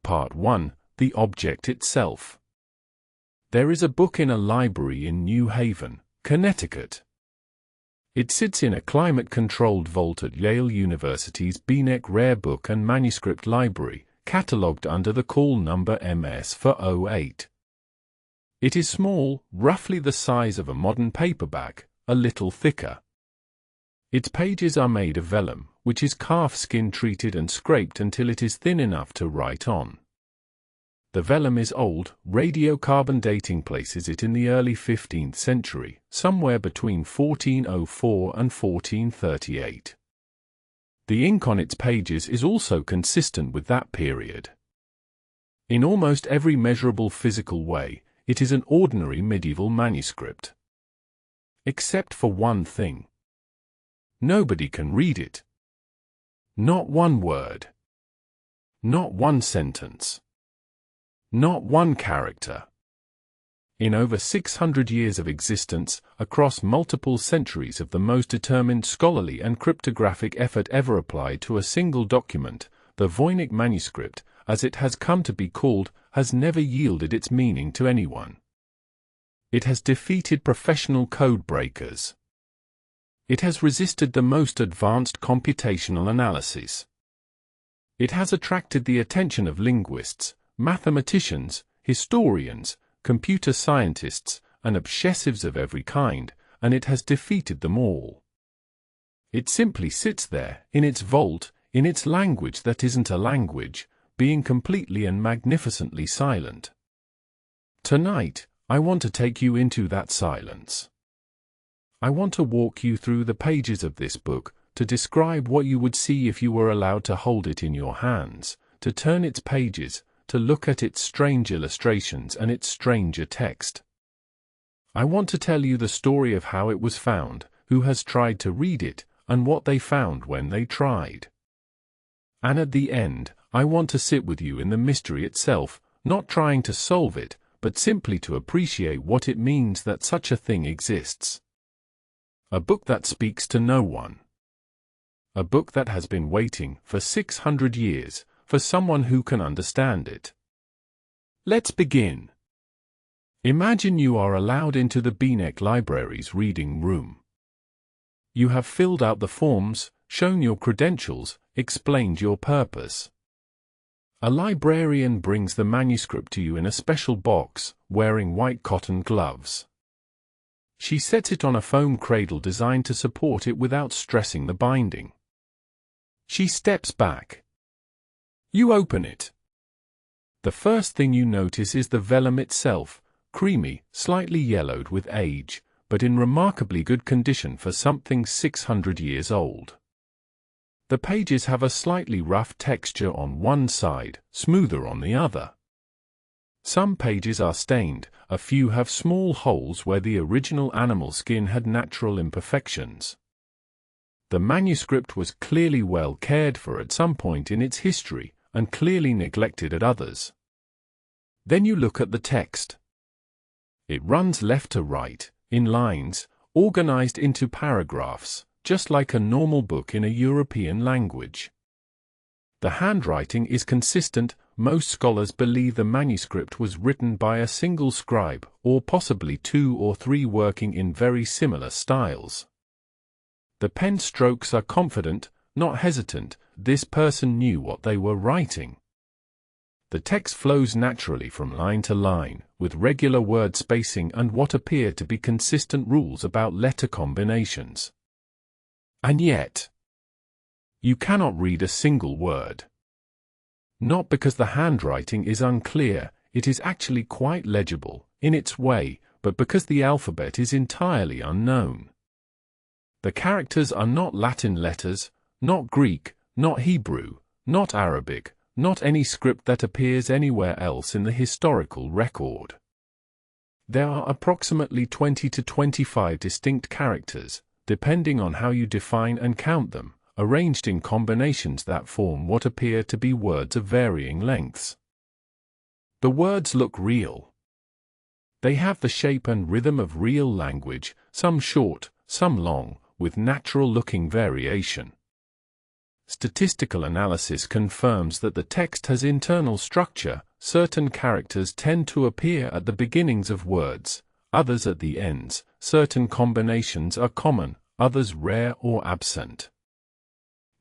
Part 1, The Object Itself. There is a book in a library in New Haven, Connecticut. It sits in a climate-controlled vault at Yale University's Voynich Rare Book and Manuscript Library, catalogued under the call number MS408. It is small, roughly the size of a modern paperback, a little thicker. Its pages are made of vellum, which is calf skin treated and scraped until it is thin enough to write on. The vellum is old. Radiocarbon dating places it in the early 15th century, somewhere between 1404 and 1438. The ink on its pages is also consistent with that period. In almost every measurable physical way, it is an ordinary medieval manuscript. Except for one thing. Nobody can read it. Not one word. Not one sentence. Not one character. In over 600 years of existence, across multiple centuries of the most determined scholarly and cryptographic effort ever applied to a single document, the Voynich Manuscript, as it has come to be called, has never yielded its meaning to anyone. It has defeated professional codebreakers. It has resisted the most advanced computational analysis. It has attracted the attention of linguists, mathematicians, historians, computer scientists, and obsessives of every kind, and it has defeated them all. It simply sits there, in its vault, in its language that isn't a language, being completely and magnificently silent. Tonight, I want to take you into that silence. I want to walk you through the pages of this book, to describe what you would see if you were allowed to hold it in your hands, to turn its pages, to look at its strange illustrations and its stranger text. I want to tell you the story of how it was found, who has tried to read it, and what they found when they tried. And at the end, I want to sit with you in the mystery itself, not trying to solve it, but simply to appreciate what it means that such a thing exists. A book that speaks to no one. A book that has been waiting for 600 years for someone who can understand it. Let's begin. Imagine you are allowed into the Voynich Library's reading room. You have filled out the forms, shown your credentials, explained your purpose. A librarian brings the manuscript to you in a special box, wearing white cotton gloves. She sets it on a foam cradle designed to support it without stressing the binding. She steps back. You open it. The first thing you notice is the vellum itself, creamy, slightly yellowed with age, but in remarkably good condition for something 600 years old. The pages have a slightly rough texture on one side, smoother on the other. Some pages are stained, a few have small holes where the original animal skin had natural imperfections. The manuscript was clearly well cared for at some point in its history, and clearly neglected at others. Then you look at the text. It runs left to right, in lines, organized into paragraphs, just like a normal book in a European language. The handwriting is consistent. Most scholars believe the manuscript was written by a single scribe, or possibly 2 or 3 working in very similar styles. The pen strokes are confident, not hesitant. This person knew what they were writing. The text flows naturally from line to line, with regular word spacing and what appear to be consistent rules about letter combinations. And yet, you cannot read a single word. Not because the handwriting is unclear, it is actually quite legible, in its way, but because the alphabet is entirely unknown. The characters are not Latin letters, not Greek, not Hebrew, not Arabic, not any script that appears anywhere else in the historical record. There are approximately 20 to 25 distinct characters, depending on how you define and count them, arranged in combinations that form what appear to be words of varying lengths. The words look real. They have the shape and rhythm of real language, some short, some long, with natural-looking variation. Statistical analysis confirms that the text has internal structure. Certain characters tend to appear at the beginnings of words, others at the ends. Certain combinations are common, others rare or absent.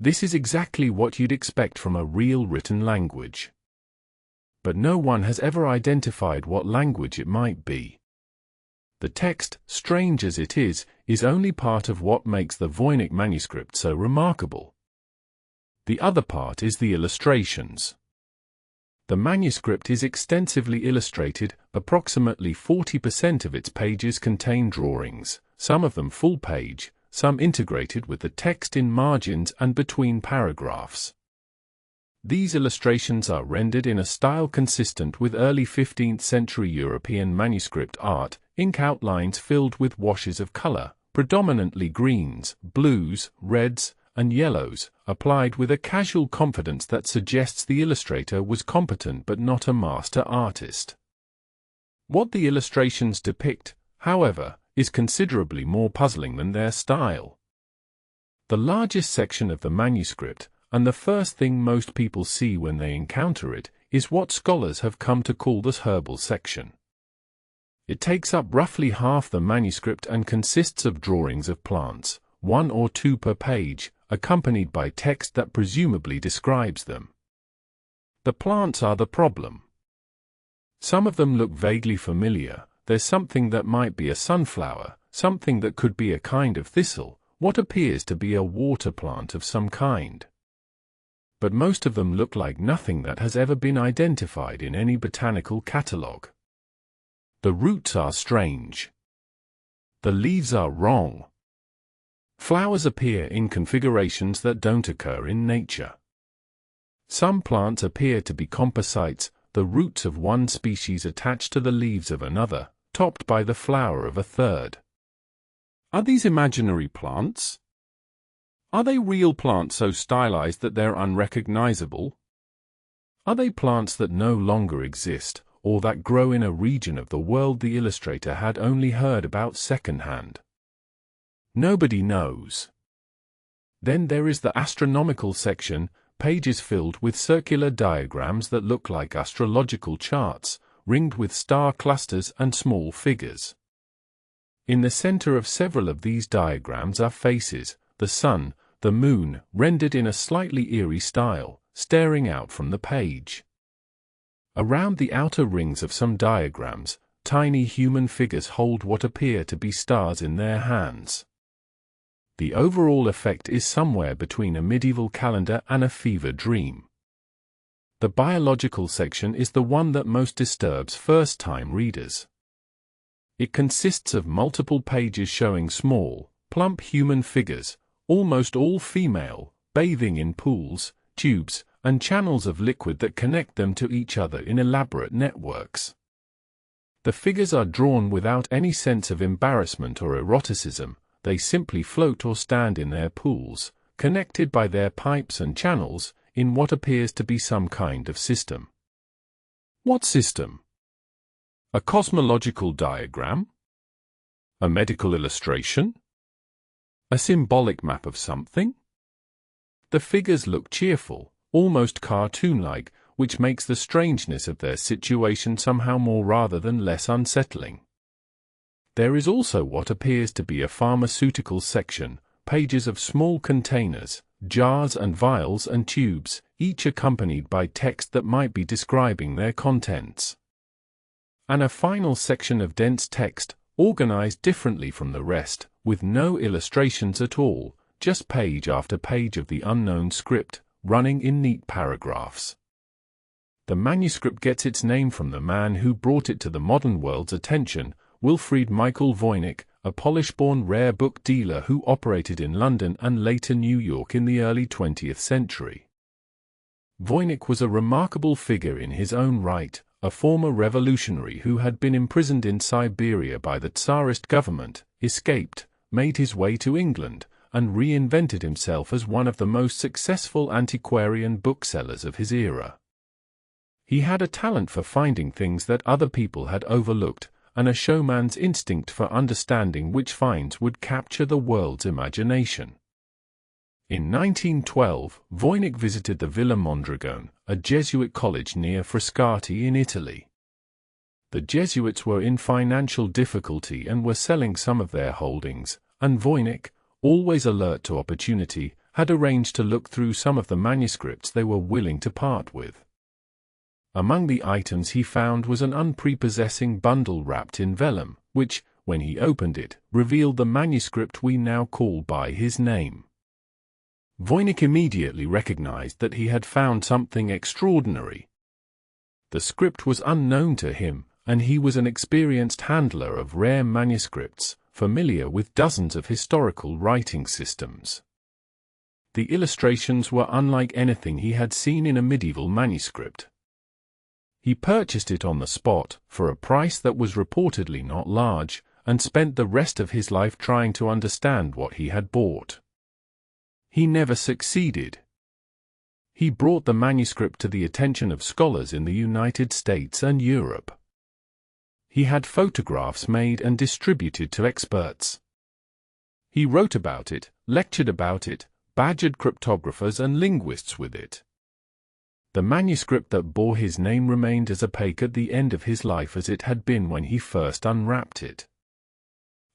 This is exactly what you'd expect from a real written language. But no one has ever identified what language it might be. The text, strange as it is only part of what makes the Voynich manuscript so remarkable. The other part is the illustrations. The manuscript is extensively illustrated. Approximately 40% of its pages contain drawings, some of them full page, some integrated with the text in margins and between paragraphs. These illustrations are rendered in a style consistent with early 15th century European manuscript art, ink outlines filled with washes of color, predominantly greens, blues, reds, and yellows, applied with a casual confidence that suggests the illustrator was competent but not a master artist. What the illustrations depict, however, is considerably more puzzling than their style. The largest section of the manuscript, and the first thing most people see when they encounter it, is what scholars have come to call the herbal section. It takes up roughly half the manuscript and consists of drawings of plants, 1 or 2 per page, accompanied by text that presumably describes them. The plants are the problem. Some of them look vaguely familiar. There's something that might be a sunflower, something that could be a kind of thistle, what appears to be a water plant of some kind. But most of them look like nothing that has ever been identified in any botanical catalogue. The roots are strange. The leaves are wrong. Flowers appear in configurations that don't occur in nature. Some plants appear to be composites, the roots of one species attached to the leaves of another, topped by the flower of a third. Are these imaginary plants? Are they real plants so stylized that they're unrecognizable? Are they plants that no longer exist, or that grow in a region of the world the illustrator had only heard about secondhand? Nobody knows. Then there is the astronomical section, pages filled with circular diagrams that look like astrological charts, ringed with star clusters and small figures. In the center of several of these diagrams are faces, the sun, the moon, rendered in a slightly eerie style, staring out from the page. Around the outer rings of some diagrams, tiny human figures hold what appear to be stars in their hands. The overall effect is somewhere between a medieval calendar and a fever dream. The biological section is the one that most disturbs first-time readers. It consists of multiple pages showing small, plump human figures, almost all female, bathing in pools, tubes, and channels of liquid that connect them to each other in elaborate networks. The figures are drawn without any sense of embarrassment or eroticism. They simply float or stand in their pools, connected by their pipes and channels, in what appears to be some kind of system. What system? A cosmological diagram? A medical illustration? A symbolic map of something? The figures look cheerful, almost cartoon-like, which makes the strangeness of their situation somehow more rather than less unsettling. There is also what appears to be a pharmaceutical section, pages of small containers, jars and vials and tubes, each accompanied by text that might be describing their contents. And a final section of dense text, organized differently from the rest, with no illustrations at all, just page after page of the unknown script, running in neat paragraphs. The manuscript gets its name from the man who brought it to the modern world's attention, Wilfried Michael Voynich, a Polish-born rare book dealer who operated in London and later New York in the early 20th century. Voynich was a remarkable figure in his own right, a former revolutionary who had been imprisoned in Siberia by the Tsarist government, escaped, made his way to England, and reinvented himself as one of the most successful antiquarian booksellers of his era. He had a talent for finding things that other people had overlooked, and a showman's instinct for understanding which finds would capture the world's imagination. In 1912, Voynich visited the Villa Mondragone, a Jesuit college near Frascati in Italy. The Jesuits were in financial difficulty and were selling some of their holdings, and Voynich, always alert to opportunity, had arranged to look through some of the manuscripts they were willing to part with. Among the items he found was an unprepossessing bundle wrapped in vellum, which, when he opened it, revealed the manuscript we now call by his name. Voynich immediately recognized that he had found something extraordinary. The script was unknown to him, and he was an experienced handler of rare manuscripts, familiar with dozens of historical writing systems. The illustrations were unlike anything he had seen in a medieval manuscript. He purchased it on the spot, for a price that was reportedly not large, and spent the rest of his life trying to understand what he had bought. He never succeeded. He brought the manuscript to the attention of scholars in the United States and Europe. He had photographs made and distributed to experts. He wrote about it, lectured about it, badgered cryptographers and linguists with it. The manuscript that bore his name remained as opaque at the end of his life as it had been when he first unwrapped it.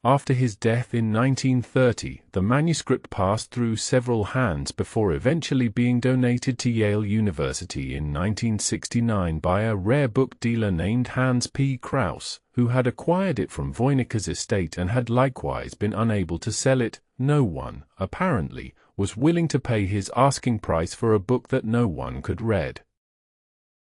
After his death in 1930, the manuscript passed through several hands before eventually being donated to Yale University in 1969 by a rare book dealer named Hans P. Krauss, who had acquired it from Voynich's estate and had likewise been unable to sell it. No one, apparently, was willing to pay his asking price for a book that no one could read.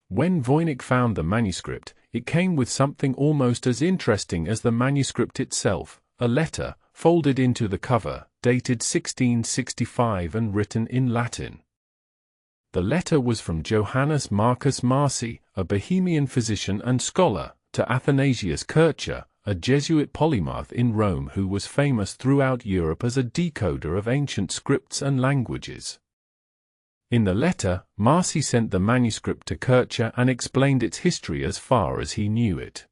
When Voynich found the manuscript, it came with something almost as interesting as the manuscript itself. A letter, folded into the cover, dated 1665 and written in Latin. The letter was from Johannes Marcus Marci, a Bohemian physician and scholar, to Athanasius Kircher, a Jesuit polymath in Rome who was famous throughout Europe as a decoder of ancient scripts and languages. In the letter, Marci sent the manuscript to Kircher and explained its history as far as he knew it.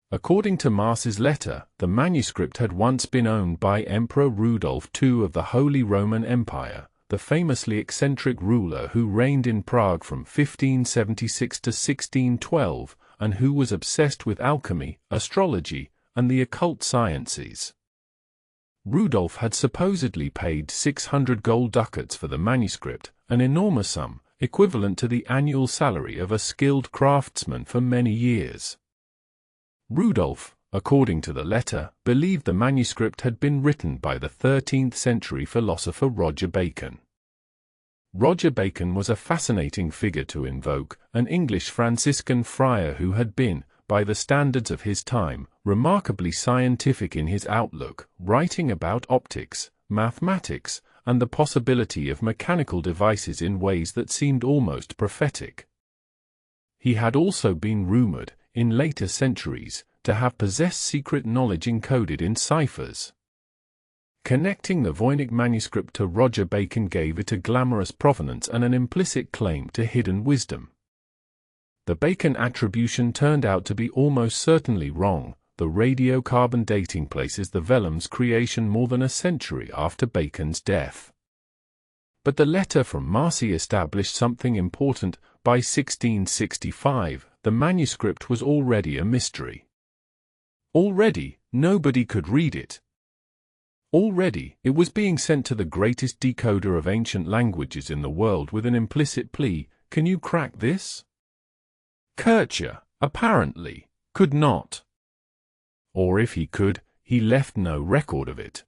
According to Marci's letter, the manuscript had once been owned by Emperor Rudolf II of the Holy Roman Empire, the famously eccentric ruler who reigned in Prague from 1576 to 1612, and who was obsessed with alchemy, astrology, and the occult sciences. Rudolf had supposedly paid 600 gold ducats for the manuscript, an enormous sum, equivalent to the annual salary of a skilled craftsman for many years. Rudolf, according to the letter, believed the manuscript had been written by the 13th-century philosopher Roger Bacon. Roger Bacon was a fascinating figure to invoke, an English Franciscan friar who had been, by the standards of his time, remarkably scientific in his outlook, writing about optics, mathematics, and the possibility of mechanical devices in ways that seemed almost prophetic. He had also been rumored, in later centuries, to have possessed secret knowledge encoded in ciphers. Connecting the Voynich manuscript to Roger Bacon gave it a glamorous provenance and an implicit claim to hidden wisdom. The Bacon attribution turned out to be almost certainly wrong. The radiocarbon dating places the vellum's creation more than a century after Bacon's death. But the letter from Marci established something important. By 1665, the manuscript was already a mystery. Already, nobody could read it. Already, it was being sent to the greatest decoder of ancient languages in the world with an implicit plea, "Can you crack this?" Kircher, apparently, could not. Or if he could, he left no record of it.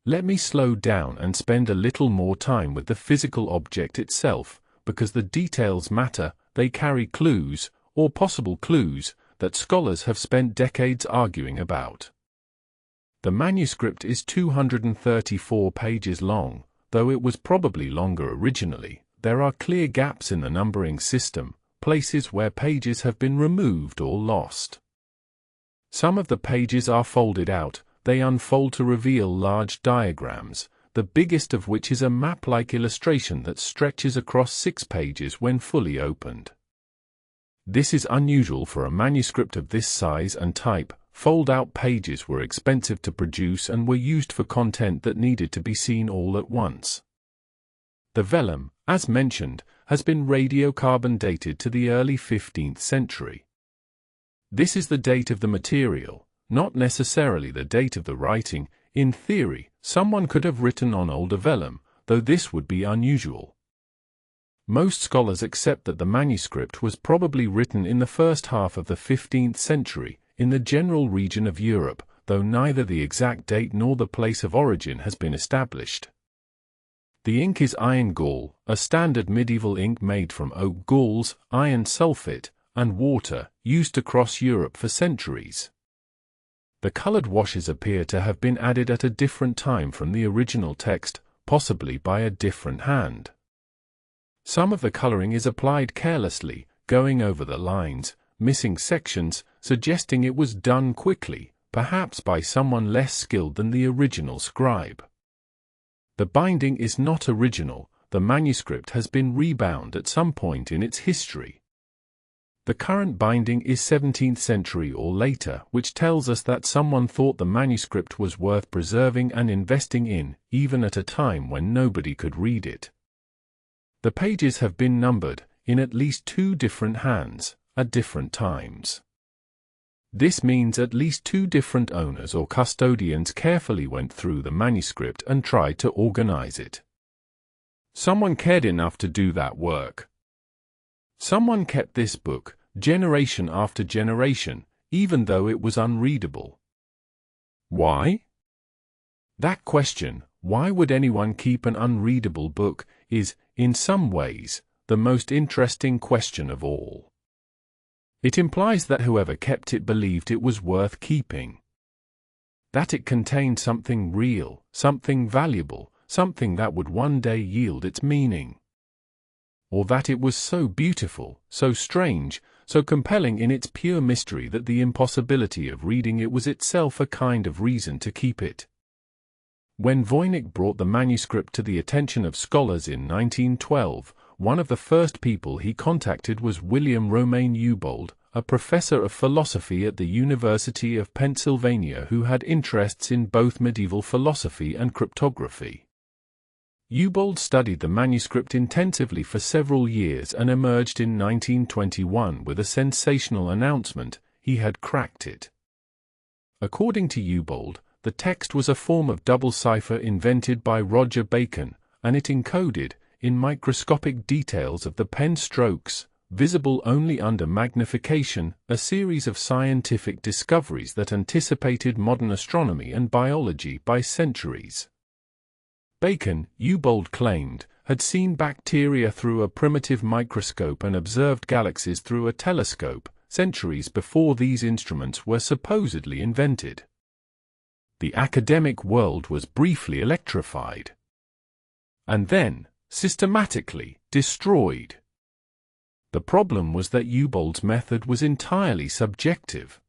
Let me slow down and spend a little more time with the physical object itself, because the details matter. They carry clues, or possible clues, that scholars have spent decades arguing about. The manuscript is 234 pages long, though it was probably longer originally. There are clear gaps in the numbering system, places where pages have been removed or lost. Some of the pages are folded out. They unfold to reveal large diagrams, the biggest of which is a map-like illustration that stretches across 6 pages when fully opened. This is unusual for a manuscript of this size and type, fold-out pages were expensive to produce and were used for content that needed to be seen all at once. The vellum, as mentioned, has been radiocarbon dated to the early 15th century. This is the date of the material, not necessarily the date of the writing. In theory, someone could have written on older vellum, though this would be unusual. Most scholars accept that the manuscript was probably written in the first half of the 15th century, in the general region of Europe, though neither the exact date nor the place of origin has been established. The ink is iron gall, a standard medieval ink made from oak galls, iron sulfate, and water, used across Europe for centuries. The colored washes appear to have been added at a different time from the original text, possibly by a different hand. Some of the coloring is applied carelessly, going over the lines, missing sections, suggesting it was done quickly, perhaps by someone less skilled than the original scribe. The binding is not original. The manuscript has been rebound at some point in its history. The current binding is 17th century or later, which tells us that someone thought the manuscript was worth preserving and investing in, even at a time when nobody could read it. The pages have been numbered, in at least 2 different hands, at different times. This means at least 2 different owners or custodians carefully went through the manuscript and tried to organize it. Someone cared enough to do that work. Someone kept this book, generation after generation, even though it was unreadable. Why? That question, why would anyone keep an unreadable book, is, in some ways, the most interesting question of all. It implies that whoever kept it believed it was worth keeping. That it contained something real, something valuable, something that would one day yield its meaning. Or that it was so beautiful, so strange, so compelling in its pure mystery that the impossibility of reading it was itself a kind of reason to keep it. When Voynich brought the manuscript to the attention of scholars in 1912, one of the first people he contacted was William Romaine Newbold, a professor of philosophy at the University of Pennsylvania who had interests in both medieval philosophy and cryptography. Newbold studied the manuscript intensively for several years and emerged in 1921 with a sensational announcement: he had cracked it. According to Newbold, the text was a form of double cipher invented by Roger Bacon, and it encoded, in microscopic details of the pen strokes, visible only under magnification, a series of scientific discoveries that anticipated modern astronomy and biology by centuries. Bacon, Newbold claimed, had seen bacteria through a primitive microscope and observed galaxies through a telescope, centuries before these instruments were supposedly invented. The academic world was briefly electrified. And then, systematically, destroyed. The problem was that Newbold's method was entirely subjective.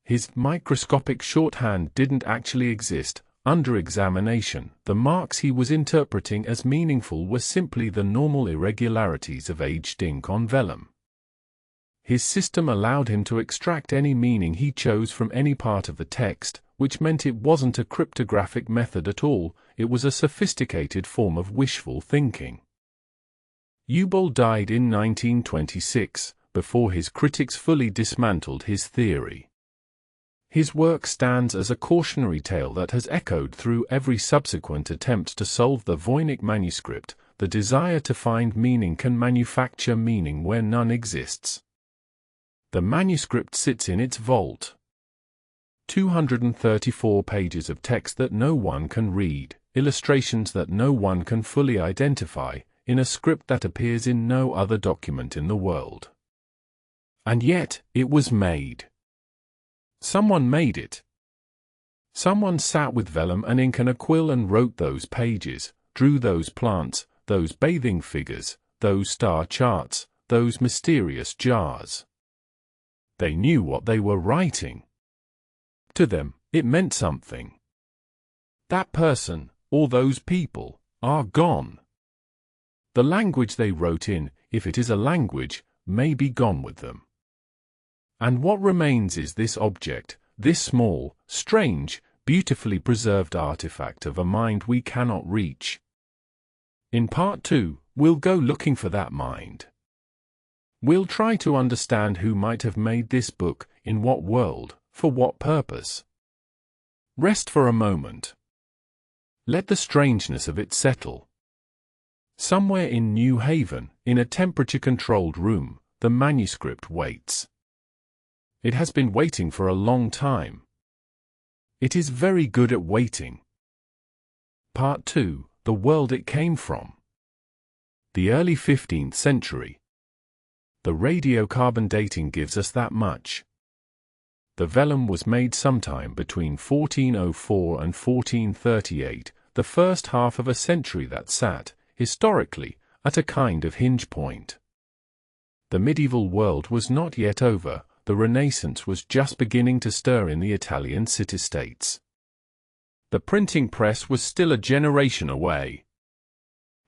His microscopic shorthand didn't actually exist. Under examination, the marks he was interpreting as meaningful were simply the normal irregularities of aged ink on vellum. His system allowed him to extract any meaning he chose from any part of the text, which meant it wasn't a cryptographic method at all, it was a sophisticated form of wishful thinking. Newbold died in 1926, before his critics fully dismantled his theory. His work stands as a cautionary tale that has echoed through every subsequent attempt to solve the Voynich manuscript. The desire to find meaning can manufacture meaning where none exists. The manuscript sits in its vault. 234 pages of text that no one can read, illustrations that no one can fully identify, in a script that appears in no other document in the world. And yet, it was made. Someone made it. Someone sat with vellum and ink and a quill and wrote those pages, drew those plants, those bathing figures, those star charts, those mysterious jars. They knew what they were writing. To them, it meant something. That person, or those people, are gone. The language they wrote in, if it is a language, may be gone with them. And what remains is this object, this small, strange, beautifully preserved artifact of a mind we cannot reach. In Part 2, we'll go looking for that mind. We'll try to understand who might have made this book, in what world, for what purpose. Rest for a moment. Let the strangeness of it settle. Somewhere in New Haven, in a temperature-controlled room, the manuscript waits. It has been waiting for a long time. It is very good at waiting. Part 2, the world it came from. The early 15th century. The radiocarbon dating gives us that much. The vellum was made sometime between 1404 and 1438, the first half of a century that sat, historically, at a kind of hinge point. The medieval world was not yet over, the Renaissance was just beginning to stir in the Italian city-states. The printing press was still a generation away.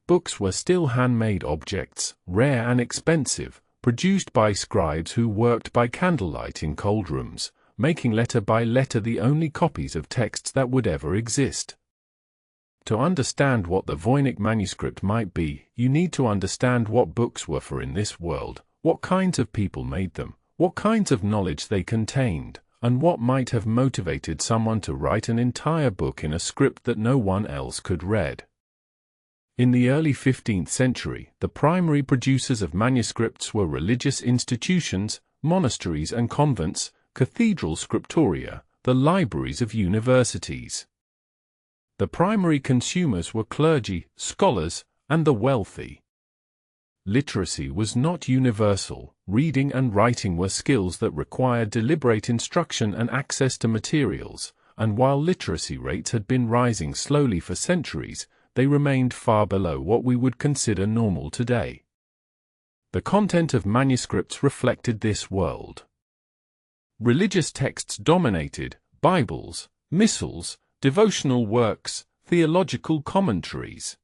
Books were still handmade objects, rare and expensive, produced by scribes who worked by candlelight in cold rooms, making letter by letter the only copies of texts that would ever exist. To understand what the Voynich Manuscript might be, you need to understand what books were for in this world, what kinds of people made them, what kinds of knowledge they contained, and what might have motivated someone to write an entire book in a script that no one else could read. In the early 15th century, the primary producers of manuscripts were religious institutions, monasteries and convents, cathedral scriptoria, the libraries of universities. The primary consumers were clergy, scholars, and the wealthy. Literacy was not universal. Reading and writing were skills that required deliberate instruction and access to materials, and while literacy rates had been rising slowly for centuries, they remained far below what we would consider normal today. The content of manuscripts reflected this world. Religious texts dominated: Bibles, missals, devotional works, theological commentaries.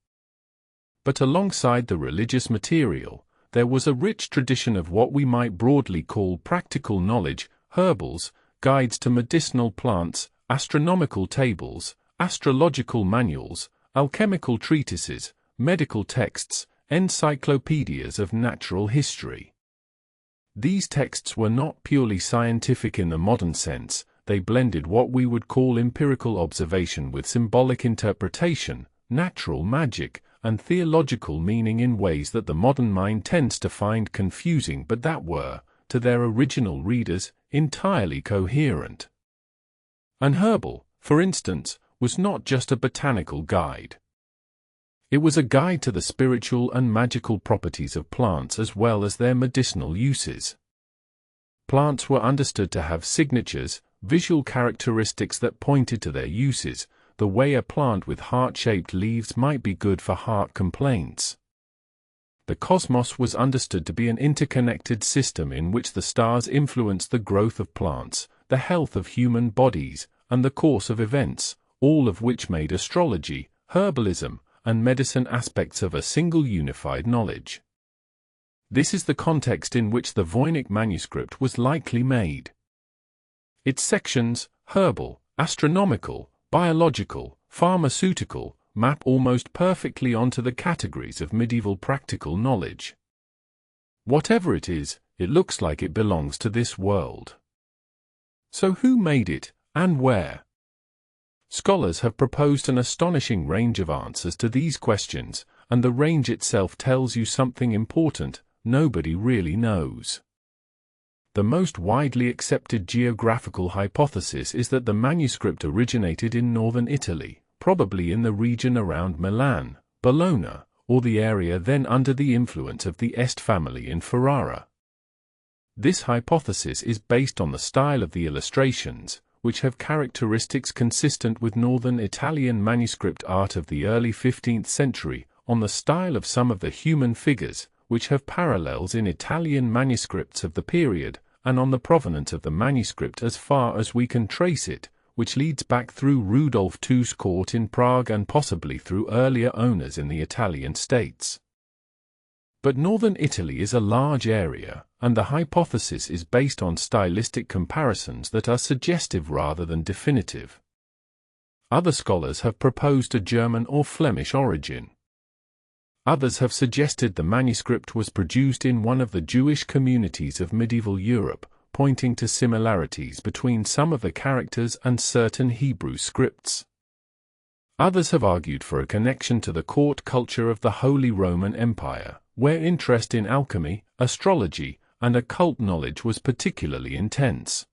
But alongside the religious material, there was a rich tradition of what we might broadly call practical knowledge: herbals, guides to medicinal plants, astronomical tables, astrological manuals, alchemical treatises, medical texts, encyclopedias of natural history. These texts were not purely scientific in the modern sense. They blended what we would call empirical observation with symbolic interpretation, natural magic, and theological meaning in ways that the modern mind tends to find confusing but that were, to their original readers, entirely coherent. An herbal, for instance, was not just a botanical guide. It was a guide to the spiritual and magical properties of plants as well as their medicinal uses. Plants were understood to have signatures, visual characteristics that pointed to their uses, the way a plant with heart-shaped leaves might be good for heart complaints. The cosmos was understood to be an interconnected system in which the stars influenced the growth of plants, the health of human bodies, and the course of events, all of which made astrology, herbalism, and medicine aspects of a single unified knowledge. This is the context in which the Voynich Manuscript was likely made. Its sections, herbal, astronomical, biological, pharmaceutical, map almost perfectly onto the categories of medieval practical knowledge. Whatever it is, it looks like it belongs to this world. So who made it, and where? Scholars have proposed an astonishing range of answers to these questions, and the range itself tells you something important: nobody really knows. The most widely accepted geographical hypothesis is that the manuscript originated in northern Italy, probably in the region around Milan, Bologna, or the area then under the influence of the Este family in Ferrara. This hypothesis is based on the style of the illustrations, which have characteristics consistent with northern Italian manuscript art of the early 15th century, on the style of some of the human figures, which have parallels in Italian manuscripts of the period, and on the provenance of the manuscript as far as we can trace it, which leads back through Rudolf II's court in Prague and possibly through earlier owners in the Italian states. But northern Italy is a large area, and the hypothesis is based on stylistic comparisons that are suggestive rather than definitive. Other scholars have proposed a German or Flemish origin. Others have suggested the manuscript was produced in one of the Jewish communities of medieval Europe, pointing to similarities between some of the characters and certain Hebrew scripts. Others have argued for a connection to the court culture of the Holy Roman Empire, where interest in alchemy, astrology, and occult knowledge was particularly intense.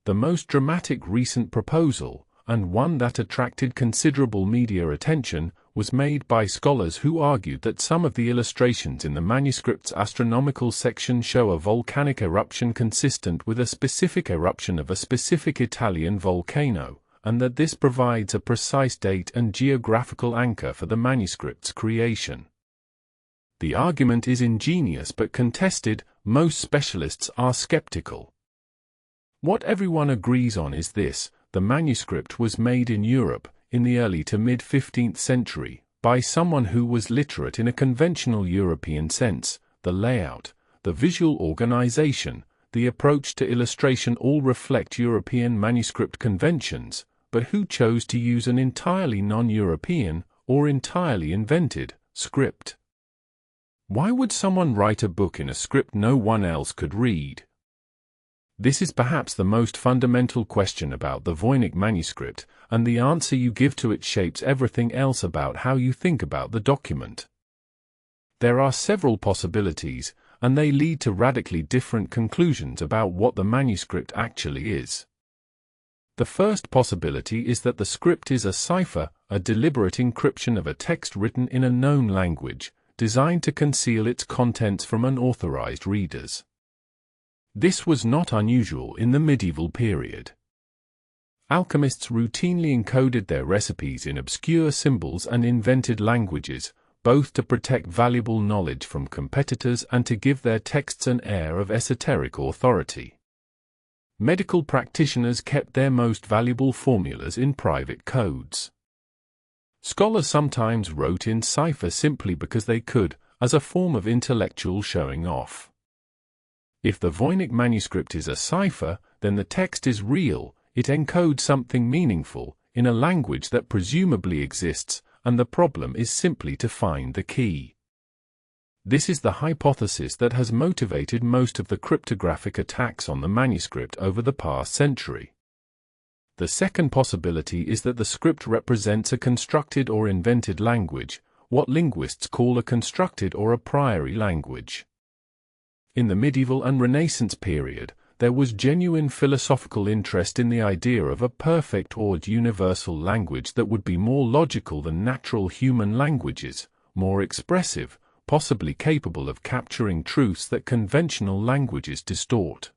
The most dramatic recent proposal, and one that attracted considerable media attention, was made by scholars who argued that some of the illustrations in the manuscript's astronomical section show a volcanic eruption consistent with a specific eruption of a specific Italian volcano, and that this provides a precise date and geographical anchor for the manuscript's creation. The argument is ingenious but contested. Most specialists are skeptical. What everyone agrees on is this: the manuscript was made in Europe, in the early to mid-15th century, by someone who was literate in a conventional European sense. The layout, the visual organization, the approach to illustration all reflect European manuscript conventions, but who chose to use an entirely non-European, or entirely invented, script? Why would someone write a book in a script no one else could read? This is perhaps the most fundamental question about the Voynich manuscript, and the answer you give to it shapes everything else about how you think about the document. There are several possibilities, and they lead to radically different conclusions about what the manuscript actually is. The first possibility is that the script is a cipher, a deliberate encryption of a text written in a known language, designed to conceal its contents from unauthorized readers. This was not unusual in the medieval period. Alchemists routinely encoded their recipes in obscure symbols and invented languages, both to protect valuable knowledge from competitors and to give their texts an air of esoteric authority. Medical practitioners kept their most valuable formulas in private codes. Scholars sometimes wrote in cipher simply because they could, as a form of intellectual showing off. If the Voynich manuscript is a cipher, then the text is real. It encodes something meaningful, in a language that presumably exists, and the problem is simply to find the key. This is the hypothesis that has motivated most of the cryptographic attacks on the manuscript over the past century. The second possibility is that the script represents a constructed or invented language, what linguists call a constructed or a priori language. In the medieval and Renaissance period, there was genuine philosophical interest in the idea of a perfect or universal language that would be more logical than natural human languages, more expressive, possibly capable of capturing truths that conventional languages distort.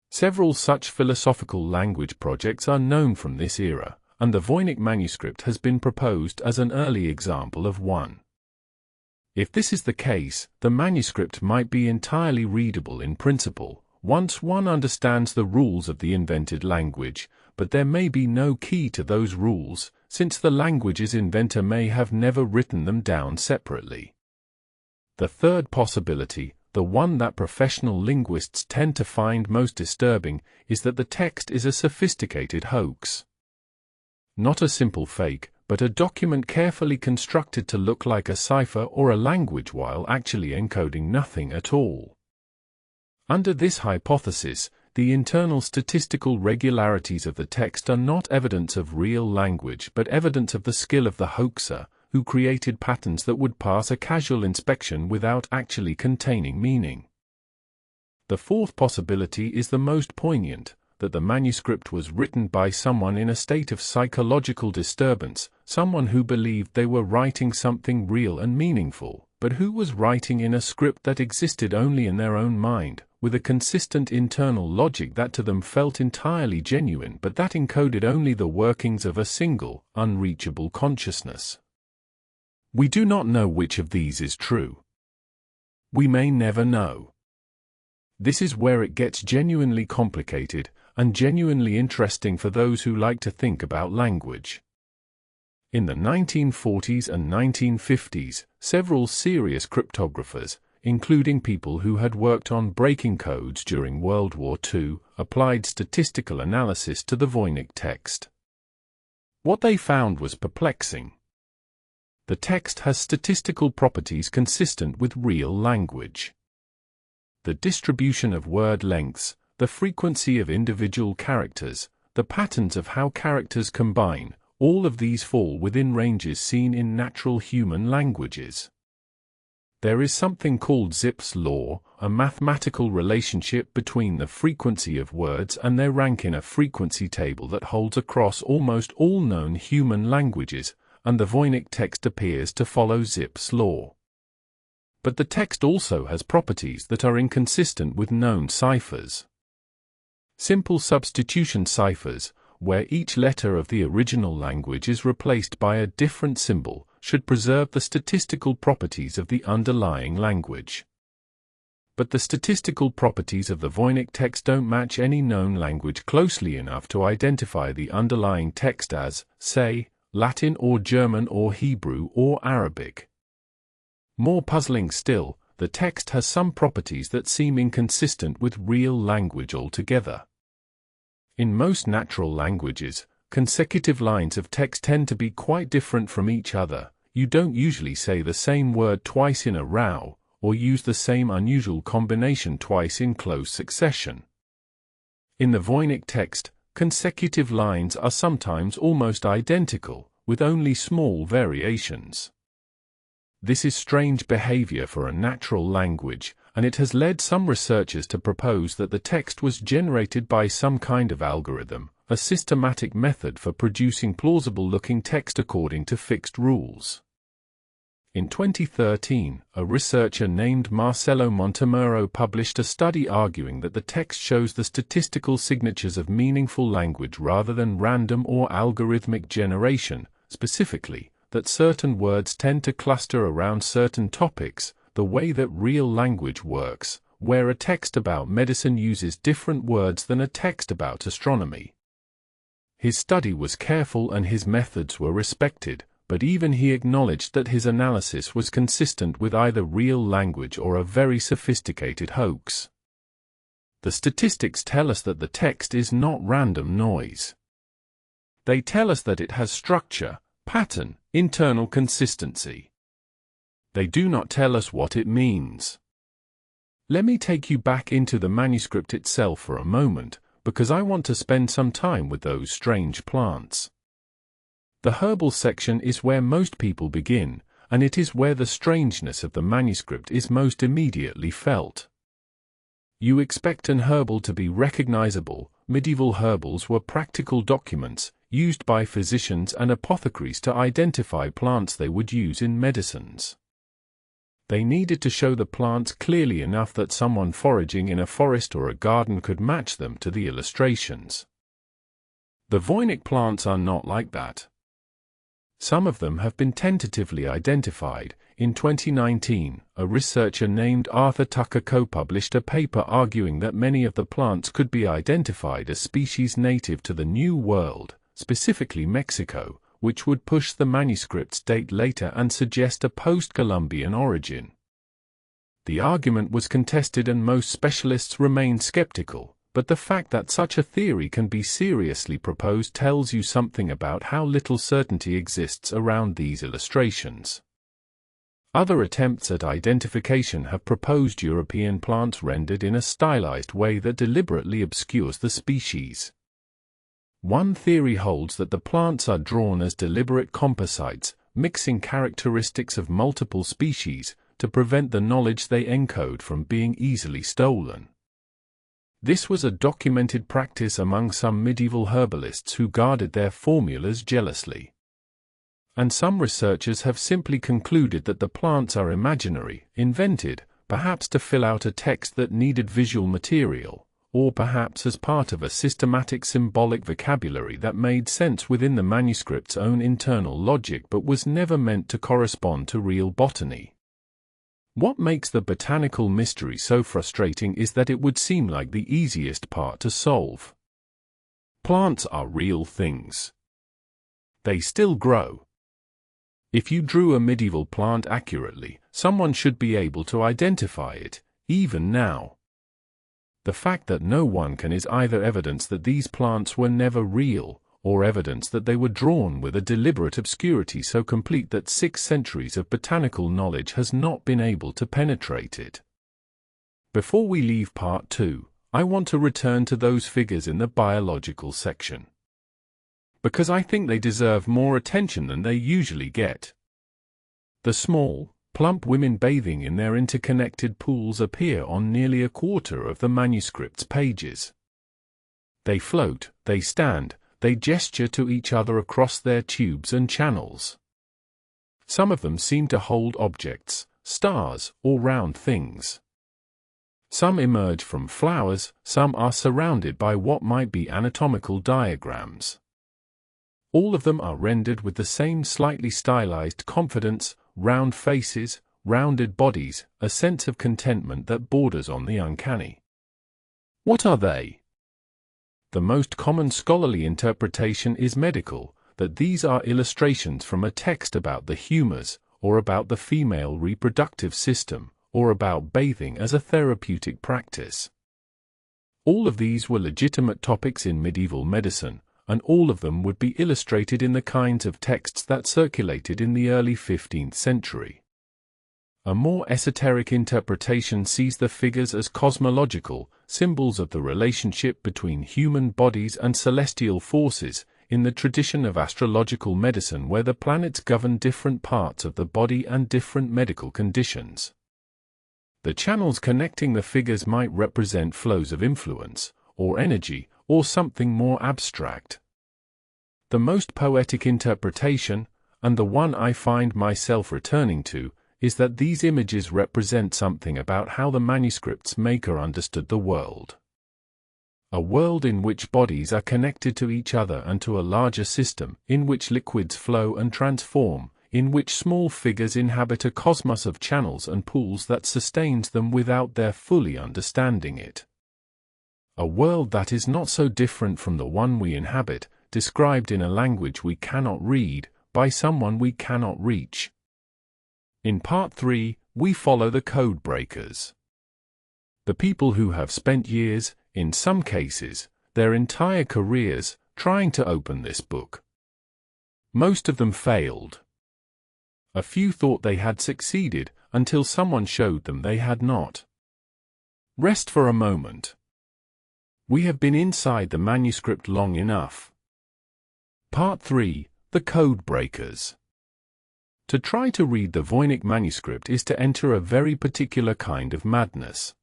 Several such philosophical language projects are known from this era, and the Voynich manuscript has been proposed as an early example of one. If this is the case, the manuscript might be entirely readable in principle, once one understands the rules of the invented language, but there may be no key to those rules, since the language's inventor may have never written them down separately. The third possibility, the one that professional linguists tend to find most disturbing, is that the text is a sophisticated hoax. Not a simple fake, but a document carefully constructed to look like a cipher or a language while actually encoding nothing at all. Under this hypothesis, the internal statistical regularities of the text are not evidence of real language but evidence of the skill of the hoaxer, who created patterns that would pass a casual inspection without actually containing meaning. The fourth possibility is the most poignant, that the manuscript was written by someone in a state of psychological disturbance, someone who believed they were writing something real and meaningful, but who was writing in a script that existed only in their own mind, with a consistent internal logic that to them felt entirely genuine but that encoded only the workings of a single, unreachable consciousness. We do not know which of these is true. We may never know. This is where it gets genuinely complicated, and genuinely interesting for those who like to think about language. In the 1940s and 1950s, several serious cryptographers, including people who had worked on breaking codes during World War II, applied statistical analysis to the Voynich text. What they found was perplexing. The text has statistical properties consistent with real language. The distribution of word lengths, the frequency of individual characters, the patterns of how characters combine, all of these fall within ranges seen in natural human languages. There is something called Zipf's law, a mathematical relationship between the frequency of words and their rank in a frequency table that holds across almost all known human languages, and the Voynich text appears to follow Zipf's law. But the text also has properties that are inconsistent with known ciphers. Simple substitution ciphers, where each letter of the original language is replaced by a different symbol, should preserve the statistical properties of the underlying language. But the statistical properties of the Voynich text don't match any known language closely enough to identify the underlying text as, say, Latin or German or Hebrew or Arabic. More puzzling still, the text has some properties that seem inconsistent with real language altogether. In most natural languages, consecutive lines of text tend to be quite different from each other. You don't usually say the same word twice in a row, or use the same unusual combination twice in close succession. In the Voynich text, consecutive lines are sometimes almost identical, with only small variations. This is strange behavior for a natural language, and it has led some researchers to propose that the text was generated by some kind of algorithm, a systematic method for producing plausible-looking text according to fixed rules. In 2013, a researcher named Marcelo Montemuro published a study arguing that the text shows the statistical signatures of meaningful language rather than random or algorithmic generation, specifically, that certain words tend to cluster around certain topics, the way that real language works, where a text about medicine uses different words than a text about astronomy. His study was careful and his methods were respected, but even he acknowledged that his analysis was consistent with either real language or a very sophisticated hoax. The statistics tell us that the text is not random noise. They tell us that it has structure, pattern, internal consistency. They do not tell us what it means. Let me take you back into the manuscript itself for a moment, because I want to spend some time with those strange plants. The herbal section is where most people begin, and it is where the strangeness of the manuscript is most immediately felt. You expect an herbal to be recognizable. Medieval herbals were practical documents, used by physicians and apothecaries to identify plants they would use in medicines. They needed to show the plants clearly enough that someone foraging in a forest or a garden could match them to the illustrations. The Voynich plants are not like that. Some of them have been tentatively identified. In 2019, a researcher named Arthur Tucker co-published a paper arguing that many of the plants could be identified as species native to the New World, specifically Mexico, which would push the manuscript's date later and suggest a post-Columbian origin. The argument was contested and most specialists remained skeptical, but the fact that such a theory can be seriously proposed tells you something about how little certainty exists around these illustrations. Other attempts at identification have proposed European plants rendered in a stylized way that deliberately obscures the species. One theory holds that the plants are drawn as deliberate composites, mixing characteristics of multiple species, to prevent the knowledge they encode from being easily stolen. This was a documented practice among some medieval herbalists who guarded their formulas jealously. And some researchers have simply concluded that the plants are imaginary, invented, perhaps to fill out a text that needed visual material, or perhaps as part of a systematic symbolic vocabulary that made sense within the manuscript's own internal logic but was never meant to correspond to real botany. What makes the botanical mystery so frustrating is that it would seem like the easiest part to solve. Plants are real things. They still grow. If you drew a medieval plant accurately, someone should be able to identify it, even now. The fact that no one can is either evidence that these plants were never real, or evidence that they were drawn with a deliberate obscurity so complete that 6 centuries of botanical knowledge has not been able to penetrate it. Before we leave part 2, I want to return to those figures in the biological section, because I think they deserve more attention than they usually get. The small, plump women bathing in their interconnected pools appear on nearly a quarter of the manuscript's pages. They float, they stand, they gesture to each other across their tubes and channels. Some of them seem to hold objects, stars, or round things. Some emerge from flowers, some are surrounded by what might be anatomical diagrams. All of them are rendered with the same slightly stylized confidence, round faces, rounded bodies, a sense of contentment that borders on the uncanny. What are they? The most common scholarly interpretation is medical, that these are illustrations from a text about the humors, or about the female reproductive system, or about bathing as a therapeutic practice. All of these were legitimate topics in medieval medicine, and all of them would be illustrated in the kinds of texts that circulated in the early 15th century. A more esoteric interpretation sees the figures as cosmological, symbols of the relationship between human bodies and celestial forces, in the tradition of astrological medicine where the planets govern different parts of the body and different medical conditions. The channels connecting the figures might represent flows of influence, or energy, or something more abstract. The most poetic interpretation, and the one I find myself returning to, is that these images represent something about how the manuscript's maker understood the world. A world in which bodies are connected to each other and to a larger system, in which liquids flow and transform, in which small figures inhabit a cosmos of channels and pools that sustains them without their fully understanding it. A world that is not so different from the one we inhabit, described in a language we cannot read, by someone we cannot reach. In part 3, we follow the Codebreakers. The people who have spent years, in some cases, their entire careers, trying to open this book. Most of them failed. A few thought they had succeeded, until someone showed them they had not. Rest for a moment. We have been inside the manuscript long enough. Part 3, the Codebreakers. To try to read the Voynich Manuscript is to enter a very particular kind of madness.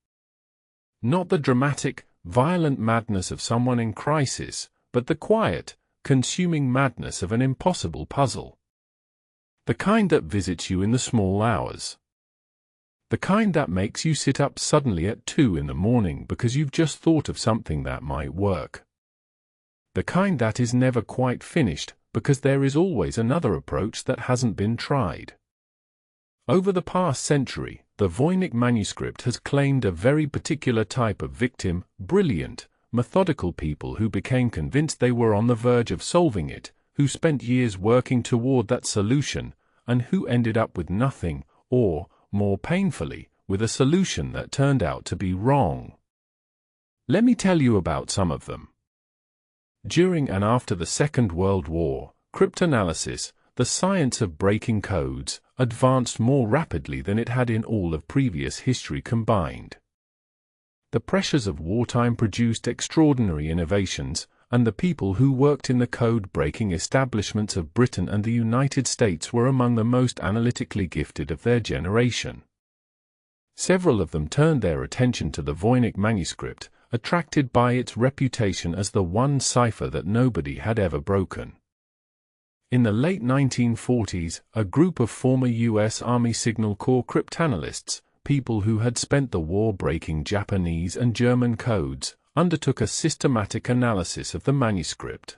Not the dramatic, violent madness of someone in crisis, but the quiet, consuming madness of an impossible puzzle. The kind that visits you in the small hours. The kind that makes you sit up suddenly at 2 in the morning because you've just thought of something that might work. The kind that is never quite finished, because there is always another approach that hasn't been tried. Over the past century, the Voynich Manuscript has claimed a very particular type of victim, brilliant, methodical people who became convinced they were on the verge of solving it, who spent years working toward that solution, and who ended up with nothing, or, more painfully, with a solution that turned out to be wrong. Let me tell you about some of them. During and after the Second World War, cryptanalysis, the science of breaking codes, advanced more rapidly than it had in all of previous history combined. The pressures of wartime produced extraordinary innovations, and the people who worked in the code-breaking establishments of Britain and the United States were among the most analytically gifted of their generation. Several of them turned their attention to the Voynich Manuscript, attracted by its reputation as the one cipher that nobody had ever broken. In the late 1940s, a group of former U.S. Army Signal Corps cryptanalysts, people who had spent the war breaking Japanese and German codes, undertook a systematic analysis of the manuscript.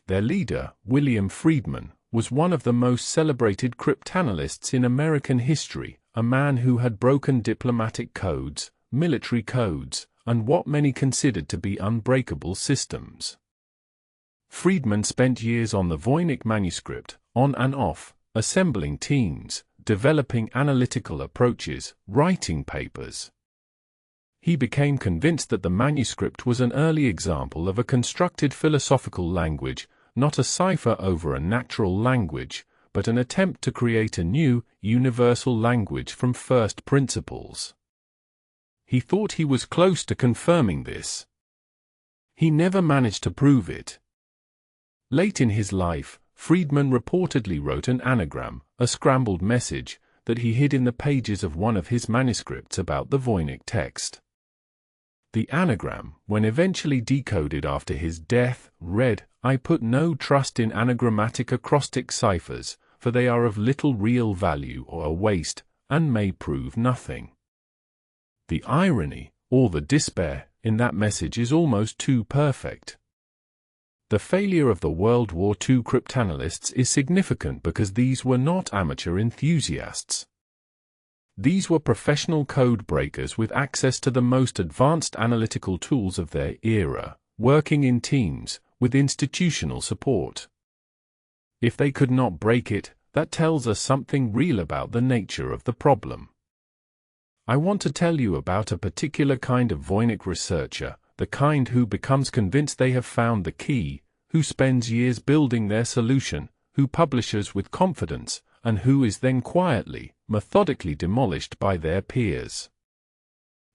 Their leader, William Friedman, was one of the most celebrated cryptanalysts in American history, a man who had broken diplomatic codes, military codes, and what many considered to be unbreakable systems. Friedman spent years on the Voynich Manuscript, on and off, assembling teams, developing analytical approaches, writing papers. He became convinced that the manuscript was an early example of a constructed philosophical language, not a cipher over a natural language, but an attempt to create a new, universal language from first principles. He thought he was close to confirming this. He never managed to prove it. Late in his life, Friedman reportedly wrote an anagram, a scrambled message, that he hid in the pages of one of his manuscripts about the Voynich text. The anagram, when eventually decoded after his death, read, "I put no trust in anagrammatic acrostic ciphers, for they are of little real value or a waste, and may prove nothing." The irony, or the despair, in that message is almost too perfect. The failure of the World War II cryptanalysts is significant because these were not amateur enthusiasts. These were professional code breakers with access to the most advanced analytical tools of their era, working in teams, with institutional support. If they could not break it, that tells us something real about the nature of the problem. I want to tell you about a particular kind of Voynich researcher, the kind who becomes convinced they have found the key, who spends years building their solution, who publishes with confidence, and who is then quietly, methodically demolished by their peers.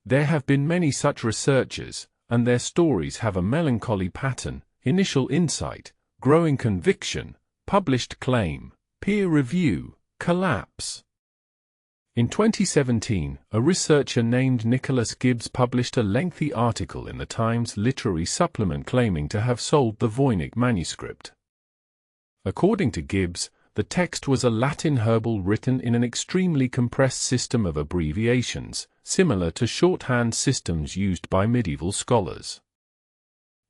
There have been many such researchers, and their stories have a melancholy pattern: initial insight, growing conviction, published claim, peer review, collapse. In 2017, a researcher named Nicholas Gibbs published a lengthy article in the Times Literary Supplement claiming to have sold the Voynich Manuscript. According to Gibbs, the text was a Latin herbal written in an extremely compressed system of abbreviations, similar to shorthand systems used by medieval scholars.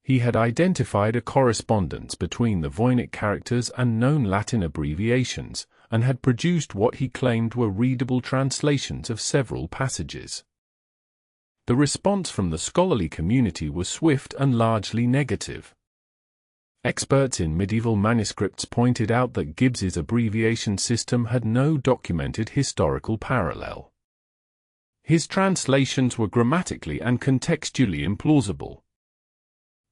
He had identified a correspondence between the Voynich characters and known Latin abbreviations, and had produced what he claimed were readable translations of several passages. The response from the scholarly community was swift and largely negative. Experts in medieval manuscripts pointed out that Gibbs's abbreviation system had no documented historical parallel. His translations were grammatically and contextually implausible.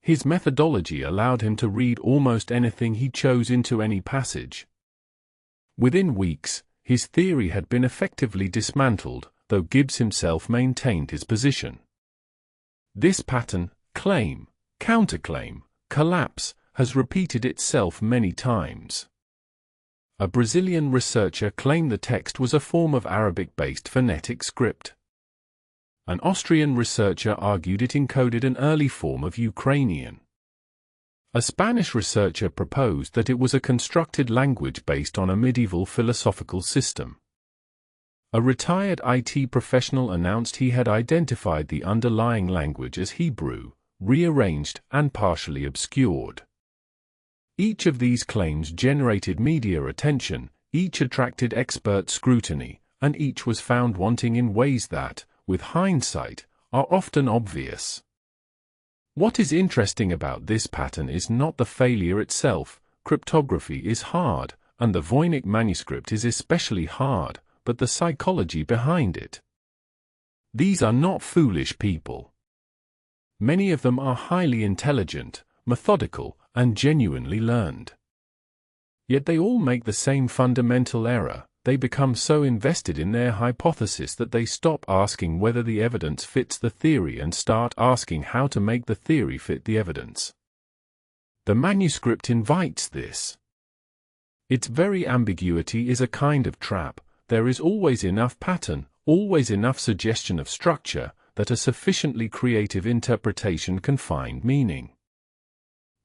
His methodology allowed him to read almost anything he chose into any passage. Within weeks, his theory had been effectively dismantled, though Gibbs himself maintained his position. This pattern, claim, counterclaim, collapse, has repeated itself many times. A Brazilian researcher claimed the text was a form of Arabic-based phonetic script. An Austrian researcher argued it encoded an early form of Ukrainian. A Spanish researcher proposed that it was a constructed language based on a medieval philosophical system. A retired IT professional announced he had identified the underlying language as Hebrew, rearranged and partially obscured. Each of these claims generated media attention, each attracted expert scrutiny, and each was found wanting in ways that, with hindsight, are often obvious. What is interesting about this pattern is not the failure itself. Cryptography is hard, and the Voynich manuscript is especially hard, but the psychology behind it. These are not foolish people. Many of them are highly intelligent, methodical, and genuinely learned. Yet they all make the same fundamental error: they become so invested in their hypothesis that they stop asking whether the evidence fits the theory and start asking how to make the theory fit the evidence. The manuscript invites this. Its very ambiguity is a kind of trap. There is always enough pattern, always enough suggestion of structure, that a sufficiently creative interpretation can find meaning.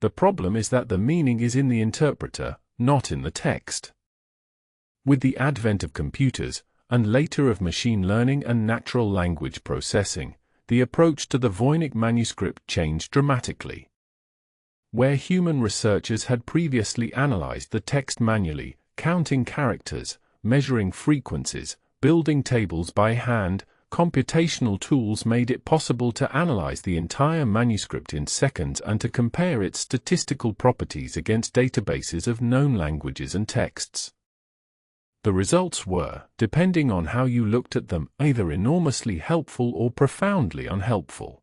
The problem is that the meaning is in the interpreter, not in the text. With the advent of computers, and later of machine learning and natural language processing, the approach to the Voynich manuscript changed dramatically. Where human researchers had previously analyzed the text manually, counting characters, measuring frequencies, building tables by hand, computational tools made it possible to analyze the entire manuscript in seconds and to compare its statistical properties against databases of known languages and texts. The results were, depending on how you looked at them, either enormously helpful or profoundly unhelpful.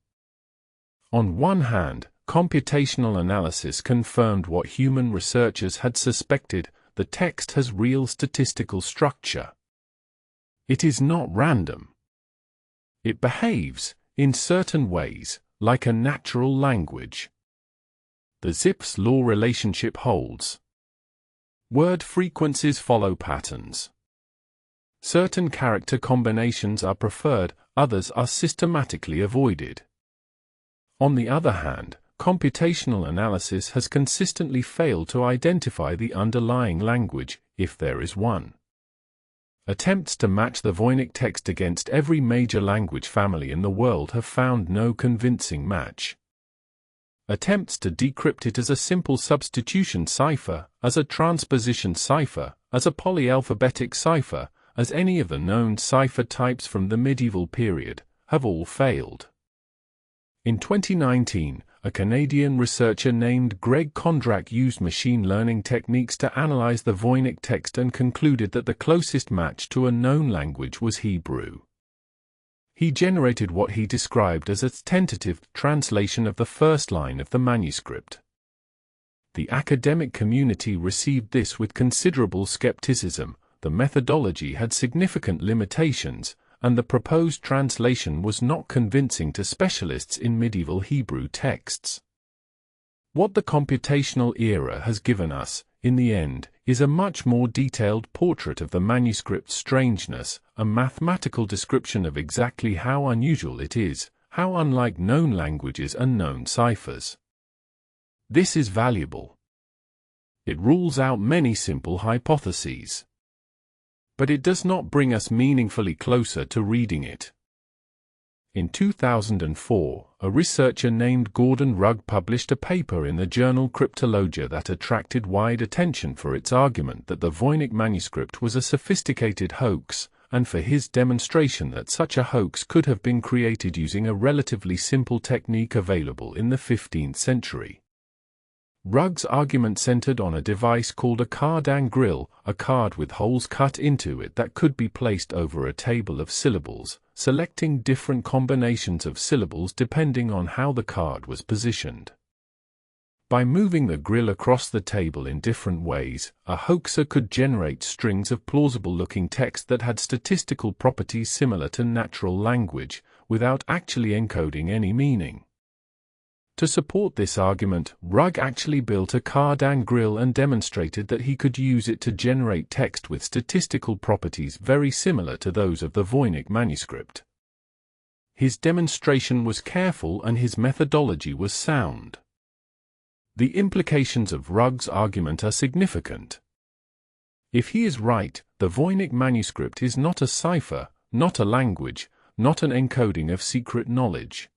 On one hand, computational analysis confirmed what human researchers had suspected: the text has real statistical structure. It is not random. It behaves, in certain ways, like a natural language. The Zipf's law relationship holds. Word frequencies follow patterns. Certain character combinations are preferred, others are systematically avoided. On the other hand, computational analysis has consistently failed to identify the underlying language, if there is one. Attempts to match the Voynich text against every major language family in the world have found no convincing match. Attempts to decrypt it as a simple substitution cipher, as a transposition cipher, as a polyalphabetic cipher, as any of the known cipher types from the medieval period, have all failed. In 2019, a Canadian researcher named Greg Kondrak used machine learning techniques to analyze the Voynich text and concluded that the closest match to a known language was Hebrew. He generated what he described as a tentative translation of the first line of the manuscript. The academic community received this with considerable skepticism. The methodology had significant limitations, and the proposed translation was not convincing to specialists in medieval Hebrew texts. What the computational era has given us, in the end, is a much more detailed portrait of the manuscript's strangeness, a mathematical description of exactly how unusual it is, how unlike known languages and known ciphers. This is valuable. It rules out many simple hypotheses. But it does not bring us meaningfully closer to reading it. In 2004, a researcher named Gordon Rugg published a paper in the journal Cryptologia that attracted wide attention for its argument that the Voynich manuscript was a sophisticated hoax, and for his demonstration that such a hoax could have been created using a relatively simple technique available in the 15th century. Rugg's argument centered on a device called a card grill, a card with holes cut into it that could be placed over a table of syllables, selecting different combinations of syllables depending on how the card was positioned. By moving the grill across the table in different ways, a hoaxer could generate strings of plausible-looking text that had statistical properties similar to natural language, without actually encoding any meaning. To support this argument, Rugg actually built a card grill and demonstrated that he could use it to generate text with statistical properties very similar to those of the Voynich manuscript. His demonstration was careful and his methodology was sound. The implications of Rugg's argument are significant. If he is right, the Voynich manuscript is not a cipher, not a language, not an encoding of secret knowledge.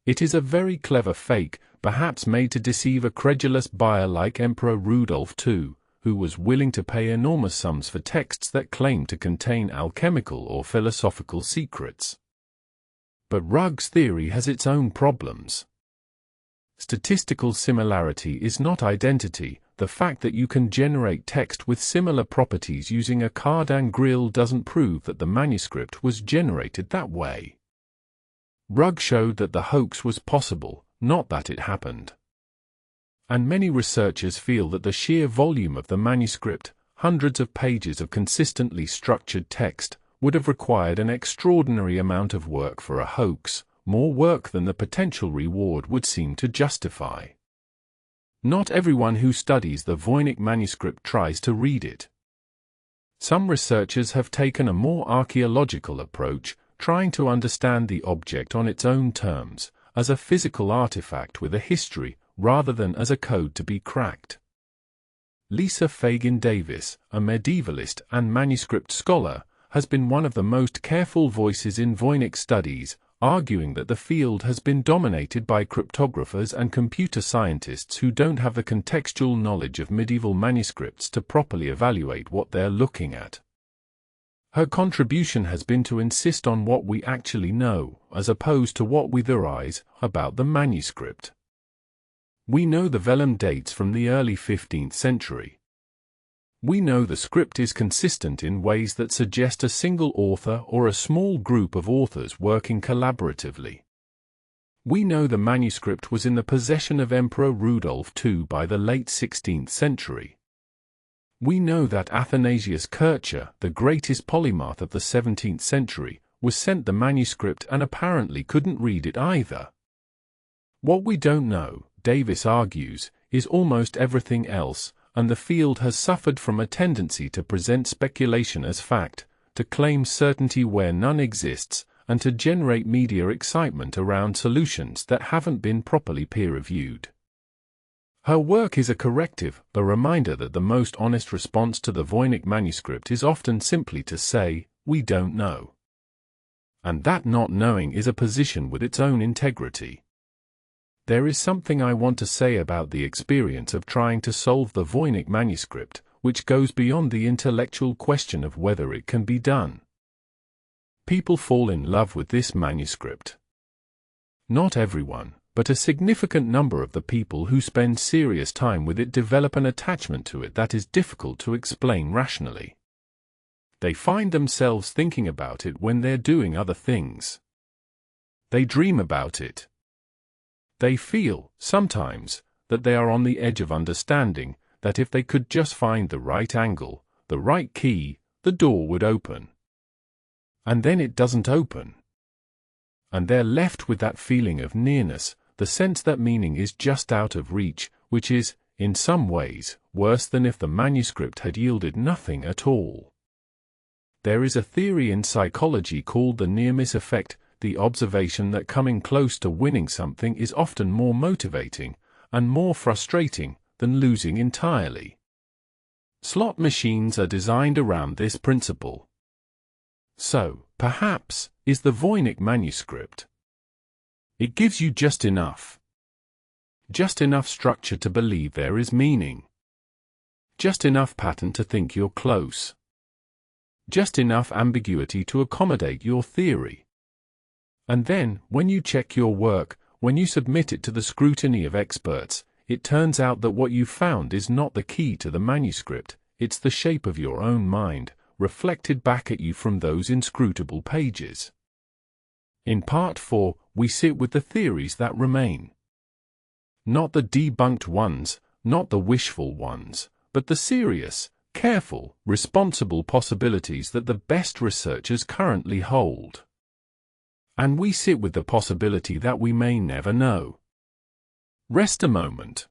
It is a very clever fake, perhaps made to deceive a credulous buyer like Emperor Rudolph II, who was willing to pay enormous sums for texts that claimed to contain alchemical or philosophical secrets. But Rugg's theory has its own problems. Statistical similarity is not identity. The fact that you can generate text with similar properties using a card grill doesn't prove that the manuscript was generated that way. Rugg showed that the hoax was possible, not that it happened. And many researchers feel that the sheer volume of the manuscript, hundreds of pages of consistently structured text, would have required an extraordinary amount of work for a hoax, more work than the potential reward would seem to justify. Not everyone who studies the Voynich manuscript tries to read it. Some researchers have taken a more archaeological approach, trying to understand the object on its own terms, as a physical artifact with a history, rather than as a code to be cracked. Lisa Fagin Davis, a medievalist and manuscript scholar, has been one of the most careful voices in Voynich studies, arguing that the field has been dominated by cryptographers and computer scientists who don't have the contextual knowledge of medieval manuscripts to properly evaluate what they're looking at. Her contribution has been to insist on what we actually know, as opposed to what we theorize about the manuscript. We know the vellum dates from the early 15th century. We know the script is consistent in ways that suggest a single author or a small group of authors working collaboratively. We know the manuscript was in the possession of Emperor Rudolf II by the late 16th century. We know that Athanasius Kircher, the greatest polymath of the 17th century, was sent the manuscript and apparently couldn't read it either. What we don't know, Davis argues, is almost everything else, and the field has suffered from a tendency to present speculation as fact, to claim certainty where none exists, and to generate media excitement around solutions that haven't been properly peer-reviewed. Her work is a corrective, a reminder that the most honest response to the Voynich manuscript is often simply to say, "We don't know." And that not knowing is a position with its own integrity. There is something I want to say about the experience of trying to solve the Voynich manuscript, which goes beyond the intellectual question of whether it can be done. People fall in love with this manuscript. Not everyone, but a significant number of the people who spend serious time with it develop an attachment to it that is difficult to explain rationally. They find themselves thinking about it when they're doing other things. They dream about it. They feel, sometimes, that they are on the edge of understanding, that if they could just find the right angle, the right key, the door would open. And then it doesn't open. And they're left with that feeling of nearness, the sense that meaning is just out of reach, which is, in some ways, worse than if the manuscript had yielded nothing at all. There is a theory in psychology called the near-miss effect, the observation that coming close to winning something is often more motivating and more frustrating than losing entirely. Slot machines are designed around this principle. So, perhaps, is the Voynich manuscript. It gives you just enough structure to believe there is meaning. Just enough pattern to think you're close. Just enough ambiguity to accommodate your theory. And then, when you check your work, when you submit it to the scrutiny of experts, it turns out that what you found is not the key to the manuscript, it's the shape of your own mind, reflected back at you from those inscrutable pages. In Part 4, we sit with the theories that remain. Not the debunked ones, not the wishful ones, but the serious, careful, responsible possibilities that the best researchers currently hold. And we sit with the possibility that we may never know. Rest a moment.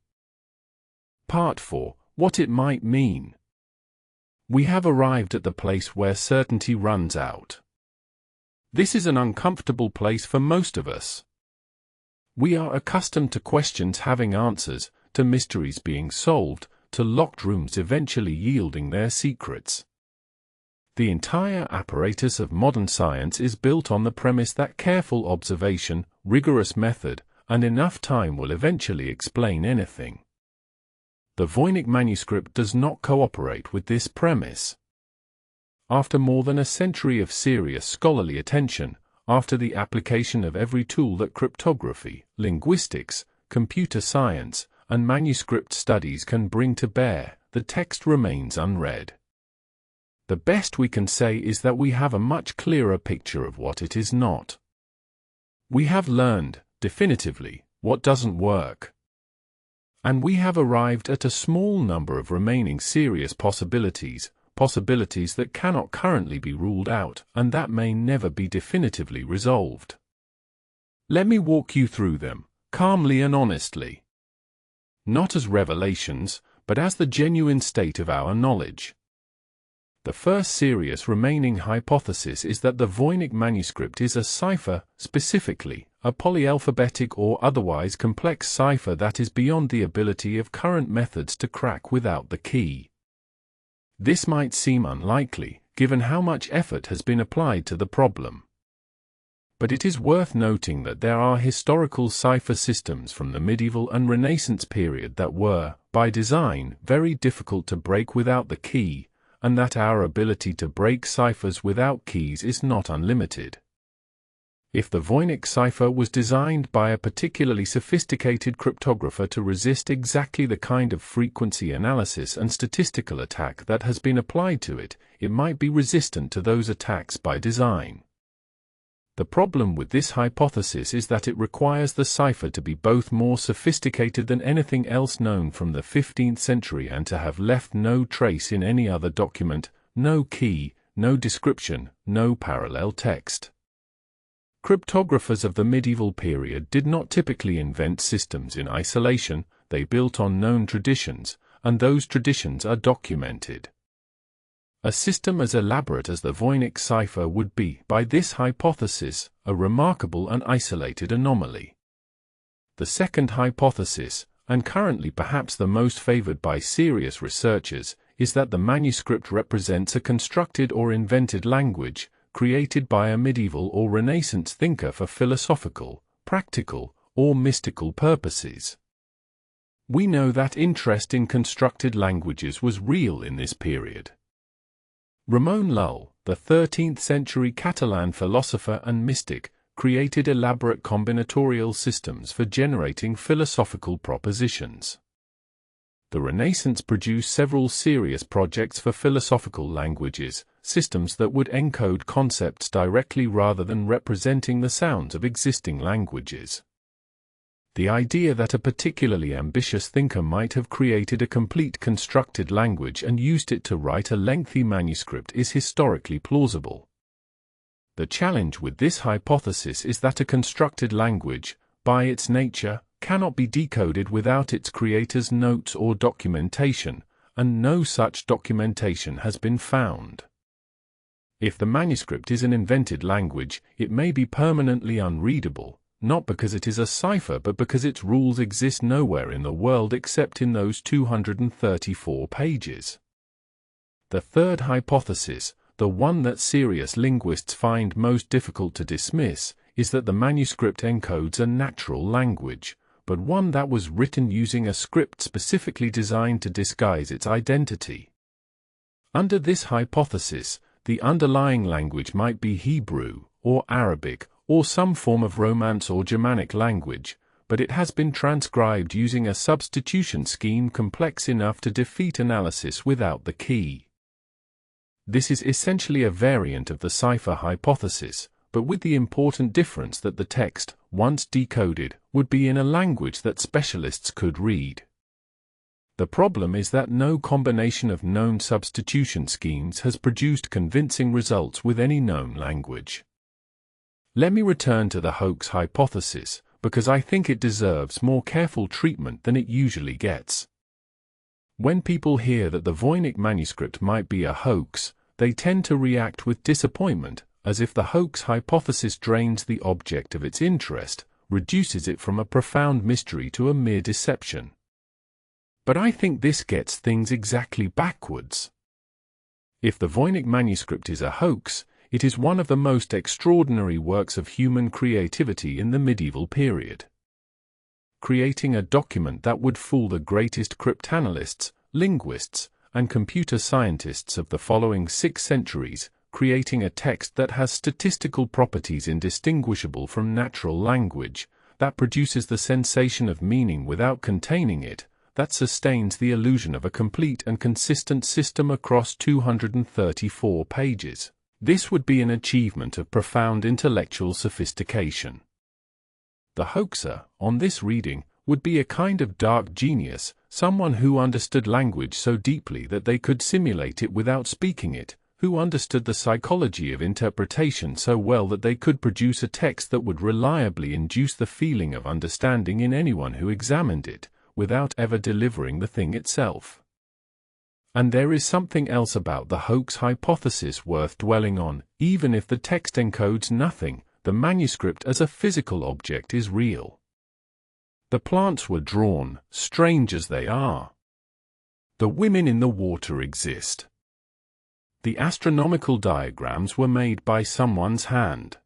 Part 4. What it might mean. We have arrived at the place where certainty runs out. This is an uncomfortable place for most of us. We are accustomed to questions having answers, to mysteries being solved, to locked rooms eventually yielding their secrets. The entire apparatus of modern science is built on the premise that careful observation, rigorous method, and enough time will eventually explain anything. The Voynich manuscript does not cooperate with this premise. After more than a century of serious scholarly attention, after the application of every tool that cryptography, linguistics, computer science, and manuscript studies can bring to bear, the text remains unread. The best we can say is that we have a much clearer picture of what it is not. We have learned, definitively, what doesn't work. And we have arrived at a small number of remaining serious possibilities that cannot currently be ruled out and that may never be definitively resolved. Let me walk you through them, calmly and honestly. Not as revelations, but as the genuine state of our knowledge. The first serious remaining hypothesis is that the Voynich manuscript is a cipher, specifically, a polyalphabetic or otherwise complex cipher that is beyond the ability of current methods to crack without the key. This might seem unlikely, given how much effort has been applied to the problem. But it is worth noting that there are historical cipher systems from the medieval and Renaissance period that were, by design, very difficult to break without the key, and that our ability to break ciphers without keys is not unlimited. If the Voynich cipher was designed by a particularly sophisticated cryptographer to resist exactly the kind of frequency analysis and statistical attack that has been applied to it, it might be resistant to those attacks by design. The problem with this hypothesis is that it requires the cipher to be both more sophisticated than anything else known from the 15th century and to have left no trace in any other document, no key, no description, no parallel text. Cryptographers of the medieval period did not typically invent systems in isolation, they built on known traditions, and those traditions are documented. A system as elaborate as the Voynich cipher would be, by this hypothesis, a remarkable and isolated anomaly. The second hypothesis, and currently perhaps the most favored by serious researchers, is that the manuscript represents a constructed or invented language, created by a medieval or Renaissance thinker for philosophical, practical, or mystical purposes. We know that interest in constructed languages was real in this period. Ramon Lull, the 13th-century Catalan philosopher and mystic, created elaborate combinatorial systems for generating philosophical propositions. The Renaissance produced several serious projects for philosophical languages, systems that would encode concepts directly rather than representing the sounds of existing languages. The idea that a particularly ambitious thinker might have created a complete constructed language and used it to write a lengthy manuscript is historically plausible. The challenge with this hypothesis is that a constructed language, by its nature, cannot be decoded without its creator's notes or documentation, and no such documentation has been found. If the manuscript is an invented language, it may be permanently unreadable, not because it is a cipher but because its rules exist nowhere in the world except in those 234 pages. The third hypothesis, the one that serious linguists find most difficult to dismiss, is that the manuscript encodes a natural language, but one that was written using a script specifically designed to disguise its identity. Under this hypothesis, the underlying language might be Hebrew, or Arabic, or some form of Romance or Germanic language, but it has been transcribed using a substitution scheme complex enough to defeat analysis without the key. This is essentially a variant of the cipher hypothesis, but with the important difference that the text, once decoded, would be in a language that specialists could read. The problem is that no combination of known substitution schemes has produced convincing results with any known language. Let me return to the hoax hypothesis, because I think it deserves more careful treatment than it usually gets. When people hear that the Voynich manuscript might be a hoax, they tend to react with disappointment, as if the hoax hypothesis drains the object of its interest, reduces it from a profound mystery to a mere deception. But I think this gets things exactly backwards. If the Voynich manuscript is a hoax, it is one of the most extraordinary works of human creativity in the medieval period. Creating a document that would fool the greatest cryptanalysts, linguists, and computer scientists of the following 6 centuries, creating a text that has statistical properties indistinguishable from natural language, that produces the sensation of meaning without containing it, that sustains the illusion of a complete and consistent system across 234 pages. This would be an achievement of profound intellectual sophistication. The hoaxer, on this reading, would be a kind of dark genius, someone who understood language so deeply that they could simulate it without speaking it, who understood the psychology of interpretation so well that they could produce a text that would reliably induce the feeling of understanding in anyone who examined it, without ever delivering the thing itself. And there is something else about the hoax hypothesis worth dwelling on. Even if the text encodes nothing, the manuscript as a physical object is real. The plants were drawn, strange as they are. The women in the water exist. The astronomical diagrams were made by someone's hand.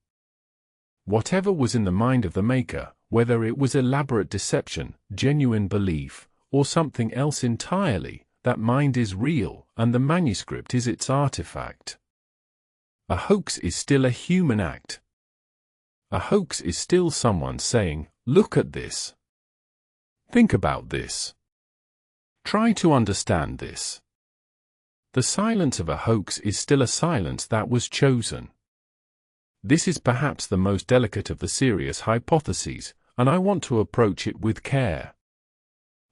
Whatever was in the mind of the maker, whether it was elaborate deception, genuine belief, or something else entirely, that mind is real, and the manuscript is its artifact. A hoax is still a human act. A hoax is still someone saying, "Look at this. Think about this. Try to understand this." The silence of a hoax is still a silence that was chosen. This is perhaps the most delicate of the serious hypotheses, and I want to approach it with care.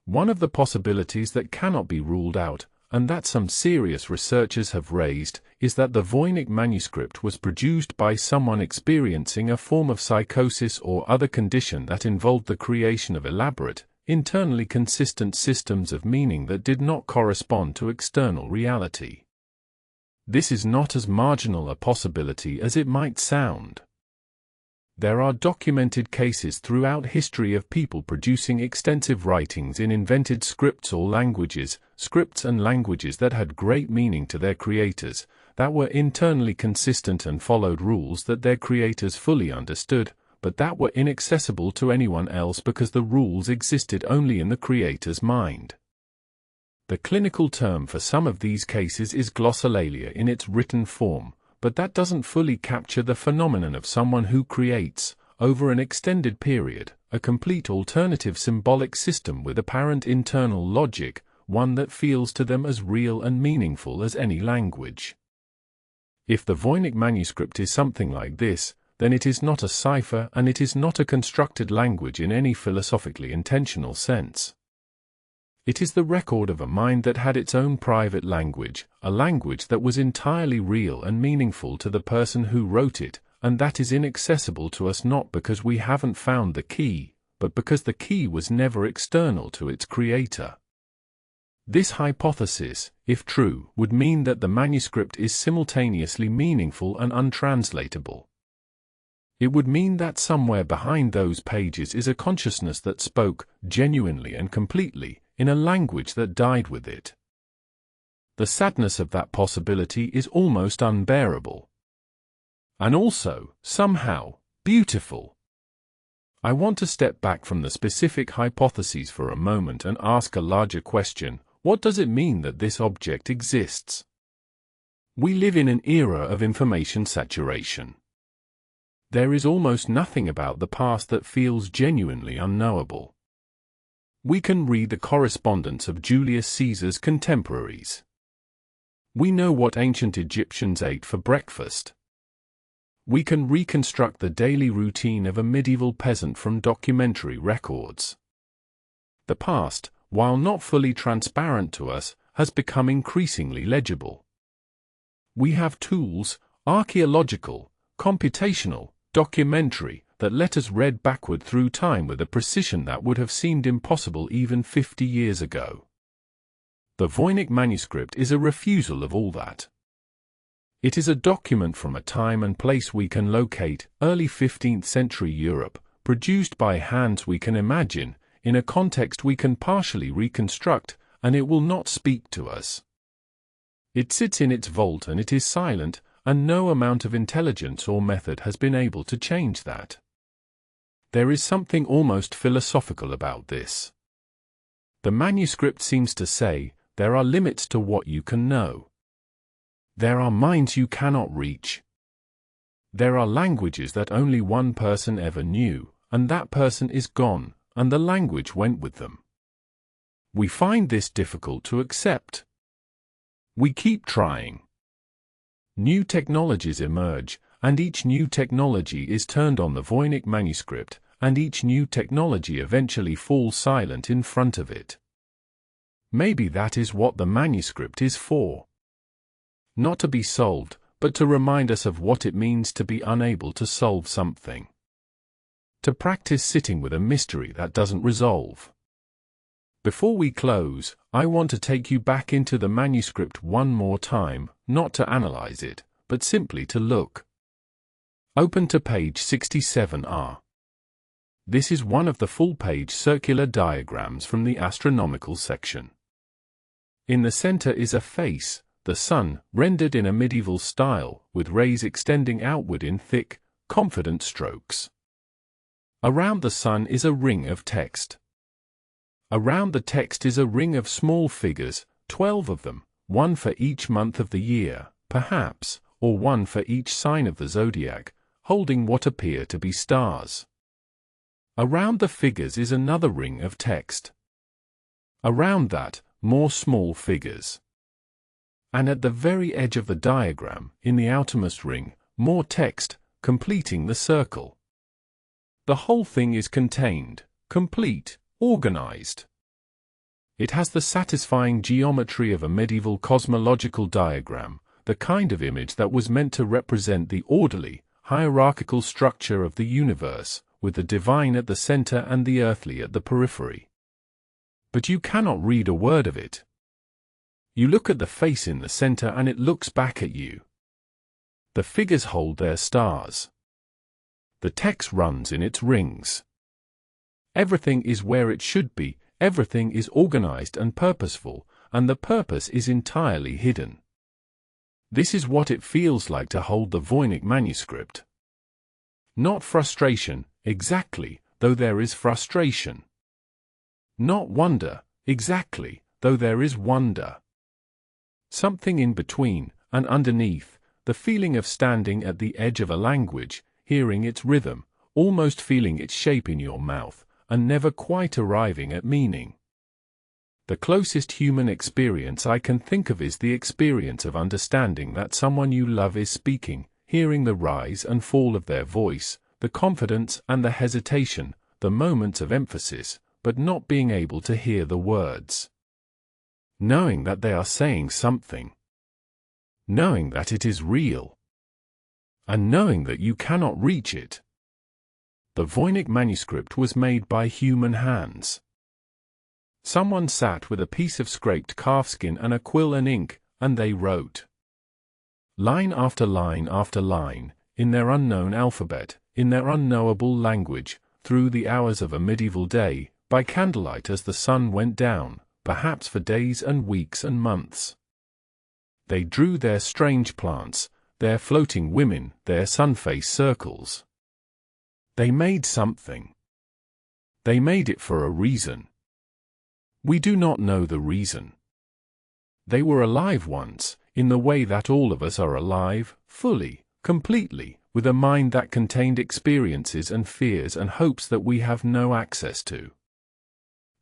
One of the possibilities that cannot be ruled out, and that some serious researchers have raised, is that the Voynich Manuscript was produced by someone experiencing a form of psychosis or other condition that involved the creation of elaborate, internally consistent systems of meaning that did not correspond to external reality. This is not as marginal a possibility as it might sound. There are documented cases throughout history of people producing extensive writings in invented scripts or languages, scripts and languages that had great meaning to their creators, that were internally consistent and followed rules that their creators fully understood, but that were inaccessible to anyone else because the rules existed only in the creator's mind. The clinical term for some of these cases is glossolalia in its written form, but that doesn't fully capture the phenomenon of someone who creates, over an extended period, a complete alternative symbolic system with apparent internal logic, one that feels to them as real and meaningful as any language. If the Voynich Manuscript is something like this, then it is not a cipher and it is not a constructed language in any philosophically intentional sense. It is the record of a mind that had its own private language, a language that was entirely real and meaningful to the person who wrote it, and that is inaccessible to us not because we haven't found the key, but because the key was never external to its creator. This hypothesis, if true, would mean that the manuscript is simultaneously meaningful and untranslatable. It would mean that somewhere behind those pages is a consciousness that spoke, genuinely and completely, in a language that died with it. The sadness of that possibility is almost unbearable. And also, somehow, beautiful. I want to step back from the specific hypotheses for a moment and ask a larger question: what does it mean that this object exists? We live in an era of information saturation. There is almost nothing about the past that feels genuinely unknowable. We can read the correspondence of Julius Caesar's contemporaries. We know what ancient Egyptians ate for breakfast. We can reconstruct the daily routine of a medieval peasant from documentary records. The past, while not fully transparent to us, has become increasingly legible. We have tools, archaeological, computational, documentary, that let us read backward through time with a precision that would have seemed impossible even 50 years ago. The Voynich Manuscript is a refusal of all that. It is a document from a time and place we can locate, early 15th century Europe, produced by hands we can imagine, in a context we can partially reconstruct, and it will not speak to us. It sits in its vault and it is silent, and no amount of intelligence or method has been able to change that. There is something almost philosophical about this. The manuscript seems to say, there are limits to what you can know. There are minds you cannot reach. There are languages that only one person ever knew, and that person is gone, and the language went with them. We find this difficult to accept. We keep trying. New technologies emerge, and each new technology is turned on the Voynich Manuscript, and each new technology eventually falls silent in front of it. Maybe that is what the manuscript is for. Not to be solved, but to remind us of what it means to be unable to solve something. To practice sitting with a mystery that doesn't resolve. Before we close, I want to take you back into the manuscript one more time, not to analyze it, but simply to look. Open to page 67R. This is one of the full-page circular diagrams from the astronomical section. In the center is a face, the sun, rendered in a medieval style, with rays extending outward in thick, confident strokes. Around the sun is a ring of text. Around the text is a ring of small figures, 12 of them, one for each month of the year, perhaps, or one for each sign of the zodiac, holding what appear to be stars. Around the figures is another ring of text. Around that, more small figures. And at the very edge of the diagram, in the outermost ring, more text, completing the circle. The whole thing is contained, complete, organized. It has the satisfying geometry of a medieval cosmological diagram, the kind of image that was meant to represent the orderly, hierarchical structure of the universe, with the divine at the center and the earthly at the periphery. But you cannot read a word of it. You look at the face in the center and it looks back at you. The figures hold their stars. The text runs in its rings. Everything is where it should be, everything is organized and purposeful, and the purpose is entirely hidden. This is what it feels like to hold the Voynich Manuscript. Not frustration, exactly, though there is frustration. Not wonder, exactly, though there is wonder. Something in between, and underneath, the feeling of standing at the edge of a language, hearing its rhythm, almost feeling its shape in your mouth, and never quite arriving at meaning. The closest human experience I can think of is the experience of understanding that someone you love is speaking, hearing the rise and fall of their voice, the confidence and the hesitation, the moments of emphasis, but not being able to hear the words. Knowing that they are saying something. Knowing that it is real. And knowing that you cannot reach it. The Voynich Manuscript was made by human hands. Someone sat with a piece of scraped calfskin and a quill and ink, and they wrote. Line after line after line, in their unknown alphabet, in their unknowable language, through the hours of a medieval day, by candlelight as the sun went down, perhaps for days and weeks and months. They drew their strange plants, their floating women, their sun-face circles. They made something. They made it for a reason. We do not know the reason. They were alive once, in the way that all of us are alive, fully, completely, with a mind that contained experiences and fears and hopes that we have no access to.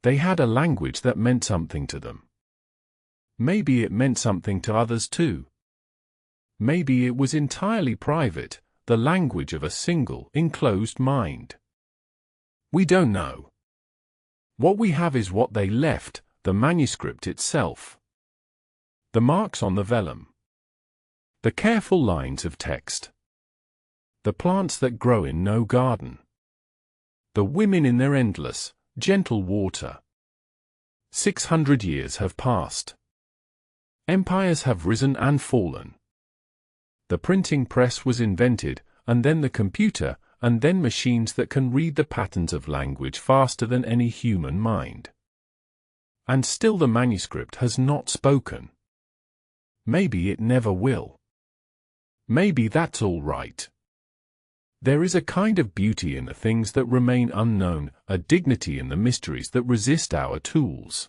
They had a language that meant something to them. Maybe it meant something to others too. Maybe it was entirely private, the language of a single, enclosed mind. We don't know. What we have is what they left, the manuscript itself. The marks on the vellum. The careful lines of text. The plants that grow in no garden. The women in their endless, gentle water. 600 years have passed. Empires have risen and fallen. The printing press was invented, and then the computer, and then machines that can read the patterns of language faster than any human mind. And still the manuscript has not spoken. Maybe it never will. Maybe that's all right. There is a kind of beauty in the things that remain unknown, a dignity in the mysteries that resist our tools.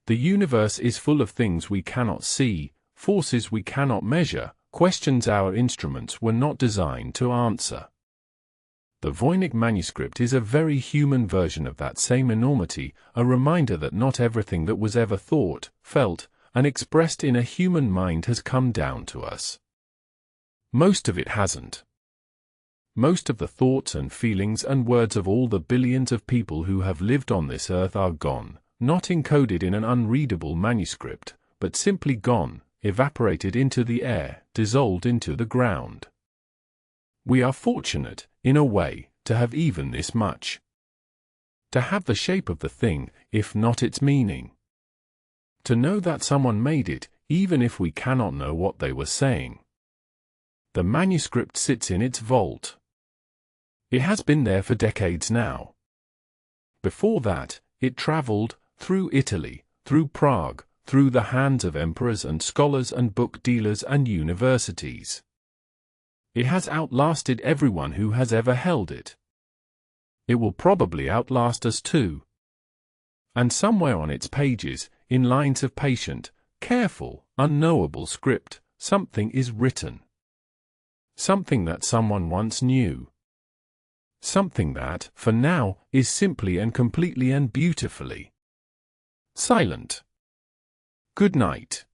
The universe is full of things we cannot see, forces we cannot measure, questions our instruments were not designed to answer. The Voynich Manuscript is a very human version of that same enormity, a reminder that not everything that was ever thought, felt, and expressed in a human mind has come down to us. Most of it hasn't. Most of the thoughts and feelings and words of all the billions of people who have lived on this earth are gone, not encoded in an unreadable manuscript, but simply gone, evaporated into the air, dissolved into the ground. We are fortunate, in a way, to have even this much. To have the shape of the thing, if not its meaning. To know that someone made it, even if we cannot know what they were saying. The manuscript sits in its vault. It has been there for decades now. Before that, it traveled, through Italy, through Prague, through the hands of emperors and scholars and book dealers and universities. It has outlasted everyone who has ever held it. It will probably outlast us too. And somewhere on its pages, in lines of patient, careful, unknowable script, something is written. Something that someone once knew. Something that, for now, is simply and completely and beautifully silent. Good night.